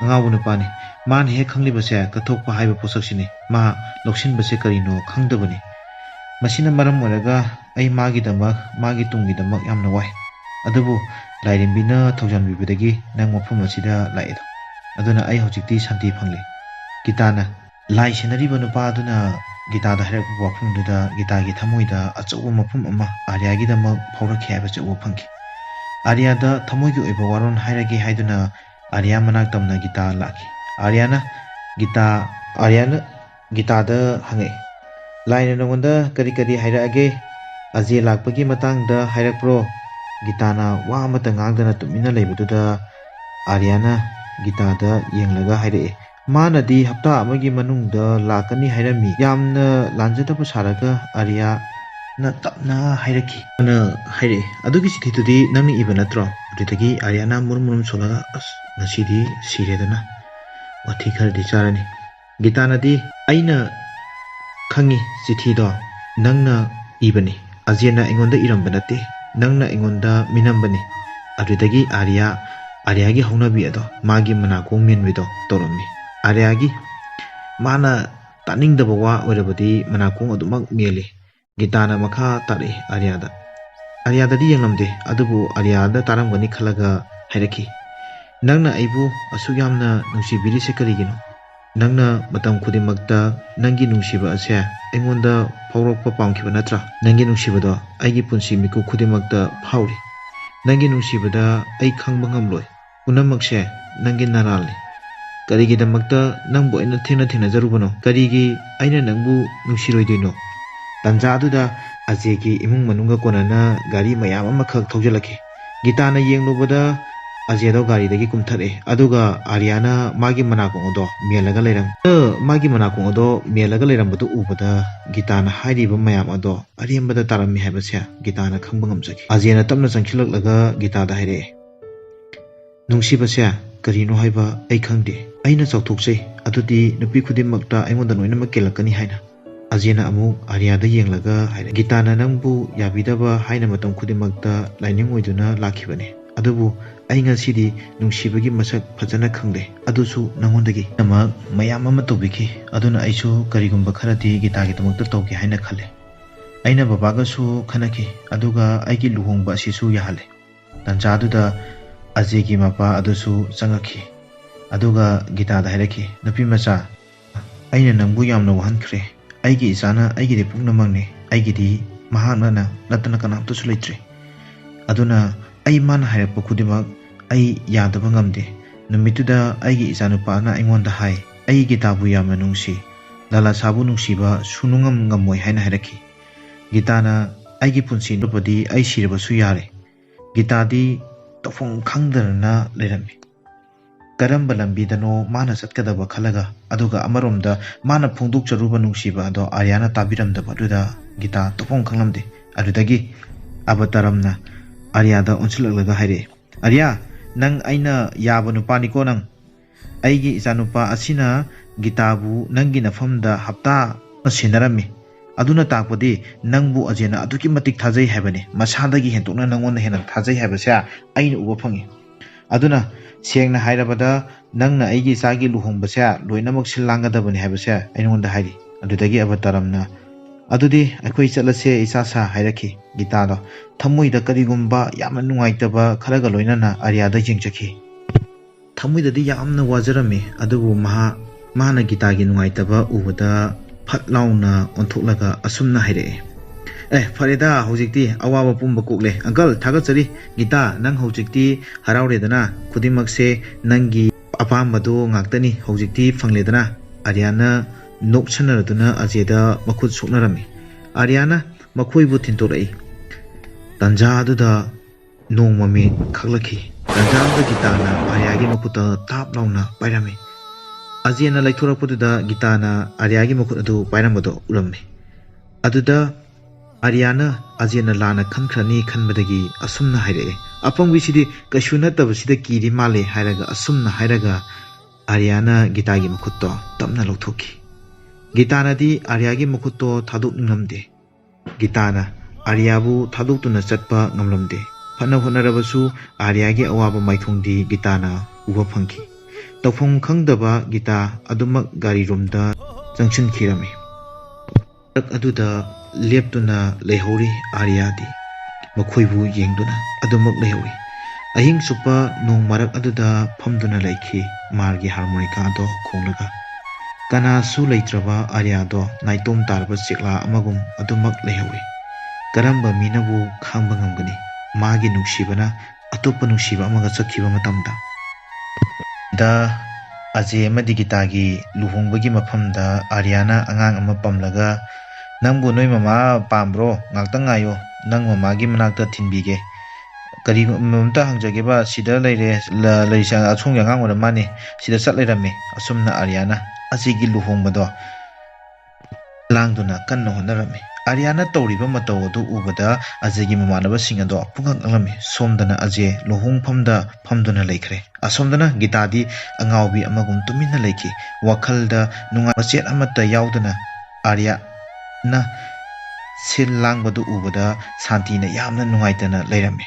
ꯑꯉꯥꯎꯕ ꯅꯨꯄꯥꯅꯤ ꯃꯥꯅ ꯍꯦꯛ ꯈꯪꯂꯤꯕꯁꯦ ꯀꯠꯊꯣꯛꯄ ꯍꯥꯏꯕ ꯄꯣꯠꯁꯛꯁꯤꯅꯤ ꯃꯥ ꯂꯧꯁꯤꯟꯕꯁꯦ ꯀꯔꯤꯅꯣ ꯈꯪꯗꯕꯅꯤ ꯃꯁꯤꯅ ꯃꯔꯝ ꯑꯣꯏꯔꯒ ꯑꯩ ꯃꯥꯒꯤꯗꯃꯛ ꯃꯥꯒꯤ ꯇꯨꯡꯒꯤꯗꯃꯛ ꯌꯥꯝꯅ ꯋꯥꯏ ꯑꯗꯨꯕꯨ ꯂꯥꯏꯔꯦꯝꯕꯤꯅ ꯊꯧꯖꯥꯟꯕꯤꯕꯗꯒꯤ ꯅꯪ ꯃꯐꯝ ꯑꯁꯤꯗ ꯂꯥꯛꯑꯦꯗꯣ ꯑꯗꯨꯅ ꯑꯩ ꯍꯧꯖꯤꯛꯇꯤ ꯁꯥꯟꯇꯤ ꯐꯪꯂꯦ ꯒꯤꯇꯥꯅ ꯂꯥꯏ ꯁꯦꯟꯅꯔꯤꯕ ꯅꯨꯄꯥꯗꯨꯅ ꯒꯤꯇꯥꯗ ꯍꯥꯏꯔꯛꯄ ꯋꯥꯐꯝꯗꯨꯗ ꯒꯤꯇꯥꯒꯤ ꯊꯃꯣꯏꯗ ꯑꯆꯧꯕ ꯃꯐꯝ ꯑꯃ ꯑꯥꯔꯌꯥꯒꯤꯗꯃꯛ ꯐꯥꯎꯔꯛꯈꯤ ꯍꯥꯏꯕꯁꯤ ꯎꯕ ꯐꯪꯈꯤ ꯑꯥꯔꯌꯥꯗ ꯊꯃꯣꯏꯒꯤ ꯑꯣꯏꯕ ꯋꯥꯔꯣꯜ ꯍꯥꯏꯔꯒꯦ ꯍꯥꯏꯗꯨꯅ ꯑꯥꯔꯌꯥ ꯃꯅꯥꯛ ꯇꯝꯅ ꯒꯤꯇꯥ ꯂꯥꯛꯈꯤ ꯑꯥꯔꯌꯥꯅ ꯒꯤꯇꯥꯗ ꯍꯪꯉꯛꯏ ꯂꯥꯏꯅ ꯅꯉꯣꯟꯗ ꯀꯔꯤ ꯀꯔꯤ ꯍꯥꯏꯔꯛꯑꯒꯦ ꯑꯖꯦ ꯂꯥꯛꯄꯒꯤ ꯃꯇꯥꯡꯗ ꯍꯥꯏꯔꯛꯄ꯭ꯔꯣ ꯒꯤꯇꯥꯅ ꯋꯥ ꯑꯃꯠꯇ ꯉꯥꯡꯗꯅ ꯇꯨꯃꯤꯟꯅ ꯂꯩꯕꯗꯨꯗ ꯑꯥꯔꯌꯥꯅ ꯒꯤꯇꯥꯗ ꯌꯦꯡꯂꯒ ꯍꯥꯏꯔꯛꯑꯦ ꯃꯥꯅꯗꯤ ꯍꯞꯇꯥ ꯑꯃꯒꯤ ꯃꯅꯨꯡꯗ ꯂꯥꯛꯀꯅꯤ ꯍꯥꯏꯔꯝꯃꯤ ꯌꯥꯝꯅ ꯂꯥꯟꯖꯗꯕ ꯁꯥꯔꯒ ꯑꯥꯔꯌꯥꯅ ꯇꯞꯅ ꯍꯥꯏꯔꯛꯈꯤ ꯍꯥꯏꯔꯛꯑꯦ ꯑꯗꯨꯒꯤ ꯆꯤꯊꯤꯗꯨꯗꯤ ꯅꯪꯅ ꯏꯕ ꯅꯠꯇ꯭ꯔꯣ ꯑꯗꯨꯗꯒꯤ ꯑꯥꯔꯌꯥꯅ ꯃꯨꯔꯨꯝ ꯃꯨꯔꯨꯝ ꯁꯣꯜꯂꯒ ꯑꯁ ꯉꯁꯤꯗꯤ ꯁꯤꯔꯦꯗꯅ ꯋꯥꯊꯤ ꯈꯔꯗꯤ ꯆꯥꯔꯅꯤ ꯒꯤꯇꯥꯅꯗꯤ ꯑꯩꯅ ꯈꯪꯉꯤ ꯆꯤꯊꯤꯗꯣ ꯅꯪꯅ ꯏꯕꯅꯤ ꯑꯖꯦꯅ ꯑꯩꯉꯣꯟꯗ ꯏꯔꯝꯕ ꯅꯠꯇꯦ ꯅꯪꯅ ꯑꯩꯉꯣꯟꯗ ꯃꯤꯅꯝꯕꯅꯤ ꯑꯗꯨꯗꯒꯤ ꯑꯥꯔꯌꯥꯒꯤ ꯍꯧꯅꯕꯤ ꯑꯗꯣ ꯃꯥꯒꯤ ꯃꯅꯥꯀꯣꯡ ꯃꯦꯟꯕꯤꯗꯣ ꯇꯧꯔꯝꯃꯤ ꯑꯥꯔꯌꯥꯒꯤ ꯃꯥꯅ ꯇꯥꯅꯤꯡꯗꯕ ꯋꯥ ꯑꯣꯏꯔꯕꯗꯤ ꯃꯅꯥꯀꯣꯡ ꯑꯗꯨꯃꯛ ꯃꯦꯜꯂꯤ ꯒꯤꯇꯥꯅ ꯃꯈꯥ ꯇꯥꯔꯛꯏ ꯑꯥꯔꯌꯥꯗꯗꯤ ꯌꯦꯡꯂꯝꯗꯦ ꯑꯗꯨꯕꯨ ꯑꯥꯔꯌꯥꯗ ꯇꯥꯔꯝꯒꯅꯤ ꯈꯜꯂꯒ ꯍꯥꯏꯔꯛꯈꯤ ꯅꯪꯅ ꯑꯩꯕꯨ ꯑꯁꯨꯛ ꯌꯥꯝꯅ ꯅꯨꯡꯁꯤꯕꯤꯔꯤꯁꯦ ꯀꯔꯤꯒꯤꯅꯣ ꯅꯪꯅ ꯃꯇꯝ ꯈꯨꯗꯤꯡꯃꯛꯇ ꯅꯪꯒꯤ ꯅꯨꯡꯁꯤꯕ ꯑꯁꯦ ꯑꯩꯉꯣꯟꯗ ꯐꯥꯎꯔꯛꯄ ꯄꯥꯝꯈꯤꯕ ꯅꯠꯇ꯭ꯔꯥ ꯅꯪꯒꯤ ꯅꯨꯡꯁꯤꯕꯗꯣ ꯑꯩꯒꯤ ꯄꯨꯟꯁꯤ ꯃꯤꯀꯨꯞ ꯈꯨꯗꯤꯡꯃꯛꯇ ꯐꯥꯎꯔꯤ ꯅꯪꯒꯤ ꯅꯨꯡꯁꯤꯕꯗ ꯑꯩ ꯈꯪꯕ ꯉꯝꯂꯣꯏ ꯄꯨꯝꯅꯃꯛꯁꯦ ꯅꯪꯒꯤ ꯅꯔꯥꯜꯅꯤ ꯀꯔꯤꯒꯤꯗꯃꯛꯇ ꯅꯪꯕꯨ ꯑꯩꯅ ꯊꯦꯡꯅꯖꯔꯨꯕꯅꯣ ꯀꯔꯤꯒꯤ ꯑꯩꯅ ꯅꯪꯕꯨ ꯅꯨꯡꯁꯤꯔꯣꯏꯗꯣꯏꯅꯣ ꯇꯟꯖꯥ ꯑꯗꯨꯗ ꯑꯖꯦꯒꯤ ꯏꯃꯨꯡ ꯃꯅꯨꯡꯒ ꯀꯣꯟꯅꯅ ꯒꯥꯔꯤ ꯃꯌꯥꯝ ꯑꯃꯈꯛ ꯊꯧꯖꯤꯜꯂꯛꯈꯤ ꯒꯤꯇꯥꯅ ꯌꯦꯡꯂꯨꯕꯗ ꯑꯖꯦꯗꯣ ꯒꯥꯔꯤꯗꯒꯤ ꯀꯨꯝꯊꯔꯛꯑꯦ ꯑꯗꯨꯒ ꯑꯥꯔꯌꯥꯅ ꯃꯥꯒꯤ ꯃꯅꯥꯀꯣꯡ ꯑꯗꯣ ꯃꯦꯜꯂꯒ ꯂꯩꯔꯝꯕꯗꯨ ꯎꯕꯗ ꯒꯤꯇꯥꯅ ꯍꯥꯏꯔꯤꯕ ꯃꯌꯥꯝ ꯑꯗꯣ ꯑꯔꯦꯝꯕꯗ ꯇꯥꯔꯝꯃꯤ ꯍꯥꯏꯕꯁꯦ ꯒꯤꯇꯥꯅ ꯈꯪꯕ ꯉꯝꯖꯈꯤ ꯑꯖꯦꯅ ꯇꯞꯅ ꯆꯪꯁꯤꯜꯂꯛꯂꯒ ꯒꯤꯇꯥꯗ ꯍꯥꯏꯔꯛꯑꯦ ꯅꯨꯡꯁꯤꯕꯁꯦ ꯀꯔꯤꯅꯣ ꯍꯥꯏꯕ ꯑꯩ ꯈꯪꯗꯦ ꯑꯩꯅ ꯆꯥꯎꯊꯣꯛꯆꯩ ꯑꯗꯨꯗꯤ ꯅꯨꯄꯤ ꯈꯨꯗꯤꯡꯃꯛꯇ ꯑꯩꯉꯣꯟꯗ ꯂꯣꯏꯅꯃꯛ ꯀꯦꯜꯂꯛꯀꯅꯤ ꯍꯥꯏꯅ ꯑꯖꯦꯅ ꯑꯃꯨꯛ ꯑꯥꯔꯌꯥꯗ ꯌꯦꯡꯂꯒ ꯍꯥꯏꯔꯛꯑꯦ ꯒꯤꯇꯥꯅ ꯅꯪꯕꯨ ꯌꯥꯕꯤꯗꯕ ꯍꯥꯏꯅ ꯃꯇꯝ ꯈꯨꯗꯤꯡꯃꯛꯇ ꯂꯥꯏꯅꯤꯡ ꯑꯣꯏꯗꯨꯅ ꯂꯥꯛꯈꯤꯕꯅꯤ ꯑꯗꯨꯕꯨ ꯑꯩ ꯉꯁꯤꯗꯤ ꯅꯨꯡꯁꯤꯕꯒꯤ ꯃꯁꯛ ꯐꯖꯅ ꯈꯪꯂꯦ ꯑꯗꯨꯁꯨ ꯅꯉꯣꯟꯗꯒꯤ ꯃꯌꯥꯝ ꯑꯃ ꯇꯧꯕꯤꯈꯤ ꯑꯗꯨꯅ ꯑꯩꯁꯨ ꯀꯔꯤꯒꯨꯝꯕ ꯈꯔꯗꯤ ꯒꯤꯇꯥꯒꯤꯗꯃꯛꯇ ꯇꯧꯒꯦ ꯍꯥꯏꯅ ꯈꯜꯂꯦ ꯑꯩꯅ ꯕꯕꯥꯒꯁꯨ ꯈꯟꯅꯈꯤ ꯑꯗꯨꯒ ꯑꯩꯒꯤ ꯂꯨꯍꯣꯡꯕ ꯑꯁꯤꯁꯨ ꯌꯥꯍꯜꯂꯦ ꯇꯟꯖꯥ ꯑꯗꯨꯗ ꯑꯖꯦꯒꯤ ꯃꯄꯥ ꯑꯗꯨꯁꯨ ꯆꯪꯉꯛꯈꯤ ꯑꯗꯨꯒ ꯒꯤꯇꯥꯗ ꯍꯥꯏꯔꯛꯈꯤ ꯅꯨꯄꯤ ꯃꯆꯥ ꯑꯩꯅ ꯅꯪꯕꯨ ꯌꯥꯝꯅ ꯋꯥꯍꯟꯈ꯭ꯔꯦ ꯑꯩꯒꯤ ꯏꯆꯥꯅ ꯑꯩꯒꯤꯗꯤ ꯄꯨꯝꯅꯃꯛꯅꯤ ꯑꯩꯒꯤꯗꯤ ꯃꯍꯥꯛꯅ ꯅꯠꯇꯅ ꯀꯅꯥꯝꯇꯁꯨ ꯂꯩꯇ꯭ꯔꯦ ꯑꯗꯨꯅ ꯑꯩ ꯃꯥꯅ ꯍꯥꯏꯔꯛꯄ ꯈꯨꯗꯤꯡꯃꯛ ꯑꯩ ꯌꯥꯗꯕ ꯉꯝꯗꯦ ꯅꯨꯃꯤꯠꯇꯨꯗ ꯑꯩꯒꯤ ꯏꯆꯥꯅꯨꯄꯥꯅ ꯑꯩꯉꯣꯟꯗ ꯍꯥꯏ ꯑꯩ ꯒꯤꯇꯥꯕꯨ ꯌꯥꯝꯅ ꯅꯨꯡꯁꯤ ꯂꯥꯂꯥꯁꯥꯕꯨ ꯅꯨꯡꯁꯤꯕ ꯁꯨꯡꯉꯝ ꯉꯝꯃꯣꯏ ꯍꯥꯏꯅ ꯍꯥꯏꯔꯛꯈꯤ ꯒꯤꯇꯥꯅ ꯑꯩꯒꯤ ꯄꯨꯟꯁꯤ ꯂꯨꯞꯄꯗꯤ ꯑꯩ ꯁꯤꯔꯕꯁꯨ ꯌꯥꯔꯦ ꯒꯤꯇꯥꯗꯤ ꯇꯧꯐꯝ ꯈꯪꯗꯗꯅ ꯂꯩꯔꯝꯃꯤ ꯀꯔꯝꯕ ꯂꯝꯕꯤꯗꯅꯣ ꯃꯥꯅ ꯆꯠꯀꯗꯕ ꯈꯜꯂꯒ ꯑꯗꯨꯒ ꯑꯃꯔꯣꯝꯗ ꯃꯥꯅ ꯐꯣꯡꯗꯣꯛꯆꯔꯨꯕ ꯅꯨꯡꯁꯤꯕ ꯑꯗꯣ ꯑꯥꯔꯌꯥꯅ ꯇꯥꯕꯤꯔꯝꯗꯕ ꯑꯗꯨꯗ ꯒꯤꯇꯥ ꯇꯧꯐꯝ ꯈꯪꯂꯝꯗꯦ ꯑꯗꯨꯗꯒꯤ ꯑꯕꯇꯔꯝꯅ ꯑꯥꯔꯌꯥꯗ ꯑꯣꯟꯁꯤꯜꯂꯛꯂꯒ ꯍꯥꯏꯔꯛꯑꯦ ꯑꯥꯔꯌꯥ ꯅꯪ ꯑꯩꯅ ꯌꯥꯕ ꯅꯨꯄꯥꯅꯤꯀꯣ ꯅꯪ ꯑꯩꯒꯤ ꯏꯆꯥꯅꯨꯄꯥ ꯑꯁꯤꯅ ꯒꯤꯇꯥꯕꯨ ꯅꯪꯒꯤ ꯅꯐꯝꯗ ꯍꯞꯇꯥ ꯑꯃ ꯁꯦꯟꯅꯔꯝꯃꯤ ꯑꯗꯨꯅ ꯇꯥꯛꯄꯗꯤ ꯅꯪꯕꯨ ꯑꯖꯦꯅ ꯑꯗꯨꯛꯀꯤ ꯃꯇꯤꯛ ꯊꯥꯖꯩ ꯍꯥꯏꯕꯅꯤ ꯃꯁꯥꯗꯒꯤ ꯍꯦꯟꯇꯣꯛꯅ ꯅꯪꯉꯣꯟꯗ ꯍꯦꯟꯅ ꯊꯥꯖꯩ ꯍꯥꯏꯕꯁꯦ ꯑꯩꯅ ꯎꯕ ꯐꯪꯉꯤ ꯑꯗꯨꯅ ꯁꯦꯡꯅ ꯍꯥꯏꯔꯕꯗ ꯅꯪꯅ ꯑꯩꯒꯤ ꯏꯆꯥꯒꯤ ꯂꯨꯍꯣꯡꯕꯁꯦ ꯂꯣꯏꯅꯃꯛ ꯁꯤꯜ ꯂꯥꯡꯒꯗꯕꯅꯤ ꯍꯥꯏꯕꯁꯦ ꯑꯩꯉꯣꯟꯗ ꯍꯥꯏꯔꯤ ꯑꯗꯨꯗꯒꯤ ꯑꯕꯇꯔꯝꯅ ꯑꯗꯨꯗꯤ ꯑꯩꯈꯣꯏ ꯆꯠꯂꯁꯦ ꯏꯁꯥ ꯁꯥ ꯍꯥꯏꯔꯛꯈꯤ ꯒꯤꯇꯥꯗꯣ ꯊꯃꯣꯏꯗ ꯀꯔꯤꯒꯨꯝꯕ ꯌꯥꯝꯅ ꯅꯨꯡꯉꯥꯏꯇꯕ ꯈꯔꯒ ꯂꯣꯏꯅꯅ ꯑꯥꯔꯌꯥꯗ ꯌꯦꯡꯖꯈꯤ ꯊꯃꯣꯏꯗꯗꯤ ꯌꯥꯝꯅ ꯋꯥꯖꯔꯝꯃꯤ ꯑꯗꯨꯕꯨ ꯃꯥꯅ ꯒꯤꯇꯥꯒꯤ ꯅꯨꯡꯉꯥꯏꯇꯕ ꯎꯕꯗ ꯐꯠ ꯂꯥꯎꯅ ꯑꯣꯟꯊꯣꯛꯂꯒ ꯑꯁꯨꯝꯅ ꯍꯥꯏꯔꯛꯑꯦ ꯐꯔꯦꯗ ꯍꯧꯖꯤꯛꯇꯤ ꯑꯋꯥꯕ ꯄꯨꯝꯕ ꯀꯣꯛꯂꯦ ꯑꯪꯀꯜ ꯊꯥꯒꯠꯆꯔꯤ ꯒꯤꯇꯥ ꯅꯪ ꯍꯧꯖꯤꯛꯇꯤ ꯍꯔꯥꯎꯔꯦꯗꯅ ꯈꯨꯗꯤꯡꯃꯛꯁꯦ ꯅꯪꯒꯤ ꯑꯄꯥꯝꯕꯗꯣ ꯉꯥꯛꯇꯅꯤ ꯍꯧꯖꯤꯛꯇꯤ ꯐꯪꯂꯦꯗꯅ ꯑꯥꯔꯌꯥꯅ ꯅꯣꯛꯁꯟꯅꯔꯗꯨꯅ ꯑꯖꯦꯗ ꯃꯈꯨꯠ ꯁꯣꯛꯅꯔꯝꯃꯤ ꯑꯥꯔꯌꯥꯅ ꯃꯈꯣꯏꯕꯨ ꯊꯤꯟꯇꯣꯔꯛꯏ ꯇꯟꯖꯥ ꯑꯗꯨꯗ ꯅꯣꯡ ꯃꯃꯤꯠ ꯈꯛꯂꯛꯈꯤ ꯇꯟꯖꯥ ꯑꯗꯨꯗ ꯒꯤꯇꯥꯅ ꯑꯥꯔꯌꯥꯒꯤ ꯃꯈꯨꯠꯇ ꯇꯥꯞ ꯂꯥꯎꯅ ꯄꯥꯏꯔꯝꯃꯤ ꯑꯖꯦꯅ ꯂꯩꯊꯣꯔꯛꯄꯗꯨꯗ ꯒꯤꯇꯥꯅ ꯑꯥꯔꯌꯥꯒꯤ ꯃꯈꯨꯠ ꯑꯗꯨ ꯄꯥꯏꯔꯝꯕꯗꯣ ꯎꯔꯝꯃꯤ ꯑꯗꯨꯗ ꯑꯥꯔꯌꯥꯅ ꯑꯖꯦꯅ ꯂꯥꯟꯅ ꯈꯟꯈ꯭ꯔꯅꯤ ꯈꯟꯕꯗꯒꯤ ꯑꯁꯨꯝꯅ ꯍꯥꯏꯔꯛꯑꯦ ꯑꯄꯪꯕꯤꯁꯤꯗꯤ ꯀꯩꯁꯨ ꯅꯠꯇꯕꯁꯤꯗ ꯀꯤꯔꯤ ꯃꯥꯜꯂꯦ ꯍꯥꯏꯔꯒ ꯑꯁꯨꯝꯅ ꯍꯥꯏꯔꯒ ꯑꯥꯔꯌꯥꯅ ꯒꯤꯇꯥꯒꯤ ꯃꯈꯨꯠꯇꯣ ꯇꯞꯅ ꯂꯧꯊꯣꯛꯈꯤ ꯒꯤꯇꯥꯅꯗꯤ ꯑꯥꯔꯌꯥꯒꯤ ꯃꯈꯨꯠꯇꯣ ꯊꯥꯗꯣꯛꯅꯤꯡꯂꯝꯗꯦ ꯒꯤꯇꯥꯅ ꯑꯥꯔꯌꯥꯕꯨ ꯊꯥꯗꯣꯛꯇꯨꯅ ꯆꯠꯄ ꯉꯝꯂꯝꯗꯦ ꯐꯅ ꯍꯣꯠꯅꯔꯕꯁꯨ ꯑꯥꯔꯌꯥꯒꯤ ꯑꯋꯥꯕ ꯃꯥꯏꯊꯣꯡꯗꯤ ꯒꯤꯇꯥꯅ ꯎꯕ ꯐꯪꯈꯤ ꯇꯧꯐꯝ ꯈꯪꯗꯕ ꯒꯤꯇꯥ ꯑꯗꯨꯃꯛ ꯒꯥꯔꯤꯔꯣꯝꯗ ꯆꯪꯁꯤꯟꯈꯤꯔꯝꯃꯤ ꯑꯗꯨꯗ ꯂꯦꯞꯇꯨꯅ ꯂꯩꯍꯧꯔꯤ ꯑꯥꯔꯌꯥꯗꯤ ꯃꯈꯣꯏꯕꯨ ꯌꯦꯡꯗꯨꯅ ꯑꯗꯨꯃꯛ ꯂꯩꯍꯧꯔꯤ ꯑꯍꯤꯡ ꯆꯨꯞꯄ ꯅꯣꯡ ꯃꯔꯛ ꯑꯗꯨꯗ ꯐꯝꯗꯨꯅ ꯂꯩꯈꯤ ꯃꯥꯔꯒꯤ ꯍꯥꯔꯃꯣꯅꯤꯀꯥꯗꯣ ꯈꯣꯡꯂꯒ ꯀꯅꯥꯁꯨ ꯂꯩꯇ꯭ꯔꯕ ꯑꯥꯔꯌꯥꯗꯣ ꯅꯥꯏꯇꯣꯝ ꯇꯥꯔꯕ ꯆꯦꯛꯂꯥ ꯑꯃꯒꯨꯝ ꯑꯗꯨꯃꯛ ꯂꯩꯍꯧꯔꯤ ꯀꯔꯝꯕ ꯃꯤꯅꯕꯨ ꯈꯥꯡꯕ ꯉꯝꯒꯅꯤ ꯃꯥꯒꯤ ꯅꯨꯡꯁꯤꯕꯅ ꯑꯇꯣꯞꯄ ꯅꯨꯡꯁꯤꯕ ꯑꯃꯒ ꯆꯠꯈꯤꯕ ꯃꯇꯝꯗ ꯑꯖꯦ ꯑꯃꯗꯤ ꯒꯤꯇꯥꯒꯤ ꯂꯨꯍꯣꯡꯕꯒꯤ ꯃꯐꯝꯗ ꯑꯥꯔꯌꯥꯅ ꯑꯉꯥꯡ ꯑꯃ ꯄꯝꯂꯒ ꯅꯪꯕꯨ ꯅꯣꯏ ꯃꯃꯥ ꯄꯥꯝꯕ꯭ꯔꯣ ꯉꯥꯛꯇꯪ ꯉꯥꯏꯌꯣ ꯅꯪ ꯃꯃꯥꯒꯤ ꯃꯅꯥꯛꯇ ꯊꯤꯟꯕꯤꯒꯦ ꯀꯔꯤꯒꯨꯝꯕ ꯑꯝꯇ ꯍꯪꯖꯒꯦꯕ ꯁꯤꯗ ꯂꯩꯔꯤꯁꯦ ꯑꯁꯣꯝꯒꯤ ꯑꯉꯥꯡ ꯑꯣꯏꯔ ꯃꯥꯅꯤ ꯁꯤꯗ ꯆꯠ ꯂꯩꯔꯝꯃꯤ ꯑꯁꯨꯝꯅ ꯑꯥꯔꯌꯥꯅ ꯑꯖꯦꯒꯤ ꯂꯨꯍꯣꯡꯕꯗꯣ ꯂꯥꯡꯗꯨꯅ ꯀꯟꯅ ꯍꯣꯠꯅꯔꯝꯃꯤ ꯑꯥꯔꯌꯥꯅ ꯇꯧꯔꯤꯕ ꯃꯇꯧ ꯑꯗꯨ ꯎꯕꯗ ꯑꯖꯦꯒꯤ ꯃꯃꯥꯟꯅꯕꯁꯤꯡ ꯑꯗꯣ ꯄꯨꯡꯉꯛ ꯉꯛꯂꯝꯃꯤ ꯁꯣꯝꯗꯅ ꯑꯖꯦ ꯂꯨꯍꯣꯡꯐꯝꯗ ꯐꯝꯗꯨꯅ ꯂꯩꯈ꯭ꯔꯦ ꯑꯁꯣꯝꯗꯅ ꯒꯤꯇꯥꯗꯤ ꯑꯉꯥꯎꯕꯤ ꯑꯃꯒꯨꯝ ꯇꯨꯃꯤꯟꯅ ꯂꯩꯈꯤ ꯋꯥꯈꯜꯗ ꯅꯨꯡꯉꯥꯏꯕ ꯆꯦꯠ ꯑꯃꯠꯇ ꯌꯥꯎꯗꯅ ꯑꯥꯔꯌꯥꯅ ꯁꯤꯜ ꯂꯥꯡꯕꯗꯨ ꯎꯕꯗ ꯁꯥꯟꯇꯤꯅ ꯌꯥꯝꯅ ꯅꯨꯡꯉꯥꯏꯇꯅ ꯂꯩꯔꯝꯃꯤ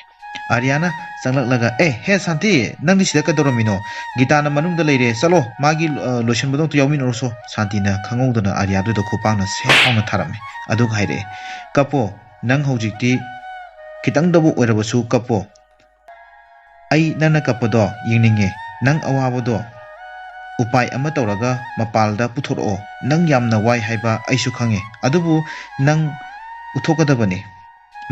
ꯑꯥꯔꯌꯥꯅ ꯆꯪꯂꯛꯂꯒ ꯍꯦ ꯁꯥꯟꯇꯤ ꯅꯪꯗꯤ ꯁꯤꯗ ꯀꯩꯗꯧꯔꯝꯃꯤꯅꯣ ꯒꯤꯇꯥꯅ ꯃꯅꯨꯡꯗ ꯂꯩꯔꯦ ꯆꯠꯂꯣ ꯃꯥꯒꯤ ꯂꯣꯏꯁꯤꯟꯕꯗꯣ ꯑꯝꯇ ꯌꯥꯎꯃꯤꯟꯅꯔꯨꯁꯣ ꯁꯥꯟꯇꯤꯅ ꯈꯪꯍꯧꯗꯅ ꯑꯥꯔꯌꯥꯗꯨꯗ ꯈꯨꯄꯥꯛꯅ ꯁꯦꯠ ꯂꯥꯎꯅ ꯊꯥꯔꯝꯃꯤ ꯑꯗꯨꯒ ꯍꯥꯏꯔꯛꯑꯦ ꯀꯞꯄꯣ ꯅꯪ ꯍꯧꯖꯤꯛꯇꯤ ꯈꯤꯇꯪꯗꯕꯨ ꯑꯣꯏꯔꯕꯁꯨ ꯀꯞꯄꯣ ꯑꯩ ꯅꯪꯅ ꯀꯞꯄꯗꯣ ꯌꯦꯡꯅꯤꯡꯉꯦ ꯅꯪ ꯑꯋꯥꯕꯗꯣ ꯎꯄꯥꯏ ꯑꯃ ꯇꯧꯔꯒ ꯃꯄꯥꯜꯗ ꯄꯨꯊꯣꯔꯛꯑꯣ ꯅꯪ ꯌꯥꯝꯅ ꯋꯥꯏ ꯍꯥꯏꯕ ꯑꯩꯁꯨ ꯈꯪꯉꯦ ꯑꯗꯨꯕꯨ ꯅꯪ ꯎꯠꯊꯣꯛꯀꯗꯕꯅꯤ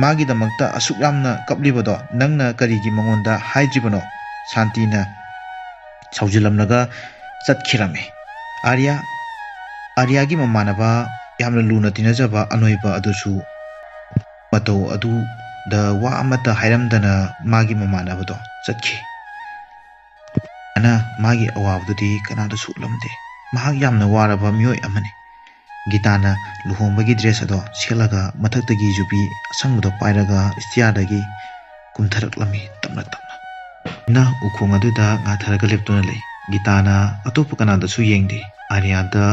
ꯃꯥꯒꯤꯗꯃꯛꯇ ꯑꯁꯨꯛ ꯌꯥꯝꯅ ꯀꯞꯂꯤꯕꯗꯣ ꯅꯪꯅ ꯀꯔꯤꯒꯤ ꯃꯉꯣꯟꯗ ꯍꯥꯏꯗ꯭ꯔꯤꯕꯅꯣ ꯁꯥꯟꯇꯤꯅ ꯁꯥꯎꯖꯤꯜꯂꯝꯂꯒ ꯆꯠꯈꯤꯔꯝꯃꯤ ꯑꯥꯔꯌꯥꯒꯤ ꯃꯃꯥꯟꯅꯕ ꯌꯥꯝꯅ ꯂꯨꯅ ꯇꯤꯟꯅꯖꯕ ꯑꯅꯣꯏꯕ ꯑꯗꯨꯁꯨ ꯃꯇꯧ ꯑꯗꯨꯗ ꯋꯥ ꯑꯃꯠꯇ ꯍꯥꯏꯔꯝꯗꯅ ꯃꯥꯒꯤ ꯃꯃꯥꯟꯅꯕꯗꯣ ꯆꯠꯈꯤ ꯃꯥꯒꯤ ꯑꯋꯥꯕꯗꯨꯗꯤ ꯀꯅꯥꯗꯁꯨ ꯎꯠꯂꯝꯗꯦ ꯃꯍꯥꯛ ꯌꯥꯝꯅ ꯋꯥꯔꯕ ꯃꯤꯑꯣꯏ ꯑꯃꯅꯤ ꯒꯤꯇꯥꯅ ꯂꯨꯍꯣꯡꯕꯒꯤ ꯗ꯭ꯔꯦꯁ ꯑꯗꯣ ꯁꯦꯠꯂꯒ ꯃꯊꯛꯇꯒꯤ ꯌꯨꯕꯤ ꯑꯁꯪꯕꯗꯣ ꯄꯥꯏꯔꯒ ꯏꯁꯇꯤꯌꯥꯔꯗꯒꯤ ꯀꯨꯝꯊꯔꯛꯂꯝꯃꯤ ꯇꯞꯅ ꯇꯞꯅ ꯎꯈꯣꯡ ꯑꯗꯨꯗ ꯉꯥꯊꯔꯒ ꯂꯦꯞꯇꯨꯅ ꯂꯩ ꯒꯤꯇꯥꯅ ꯑꯇꯣꯞꯄ ꯀꯅꯥꯗꯁꯨ ꯌꯦꯡꯗꯦ ꯑꯥꯔꯌꯥꯗ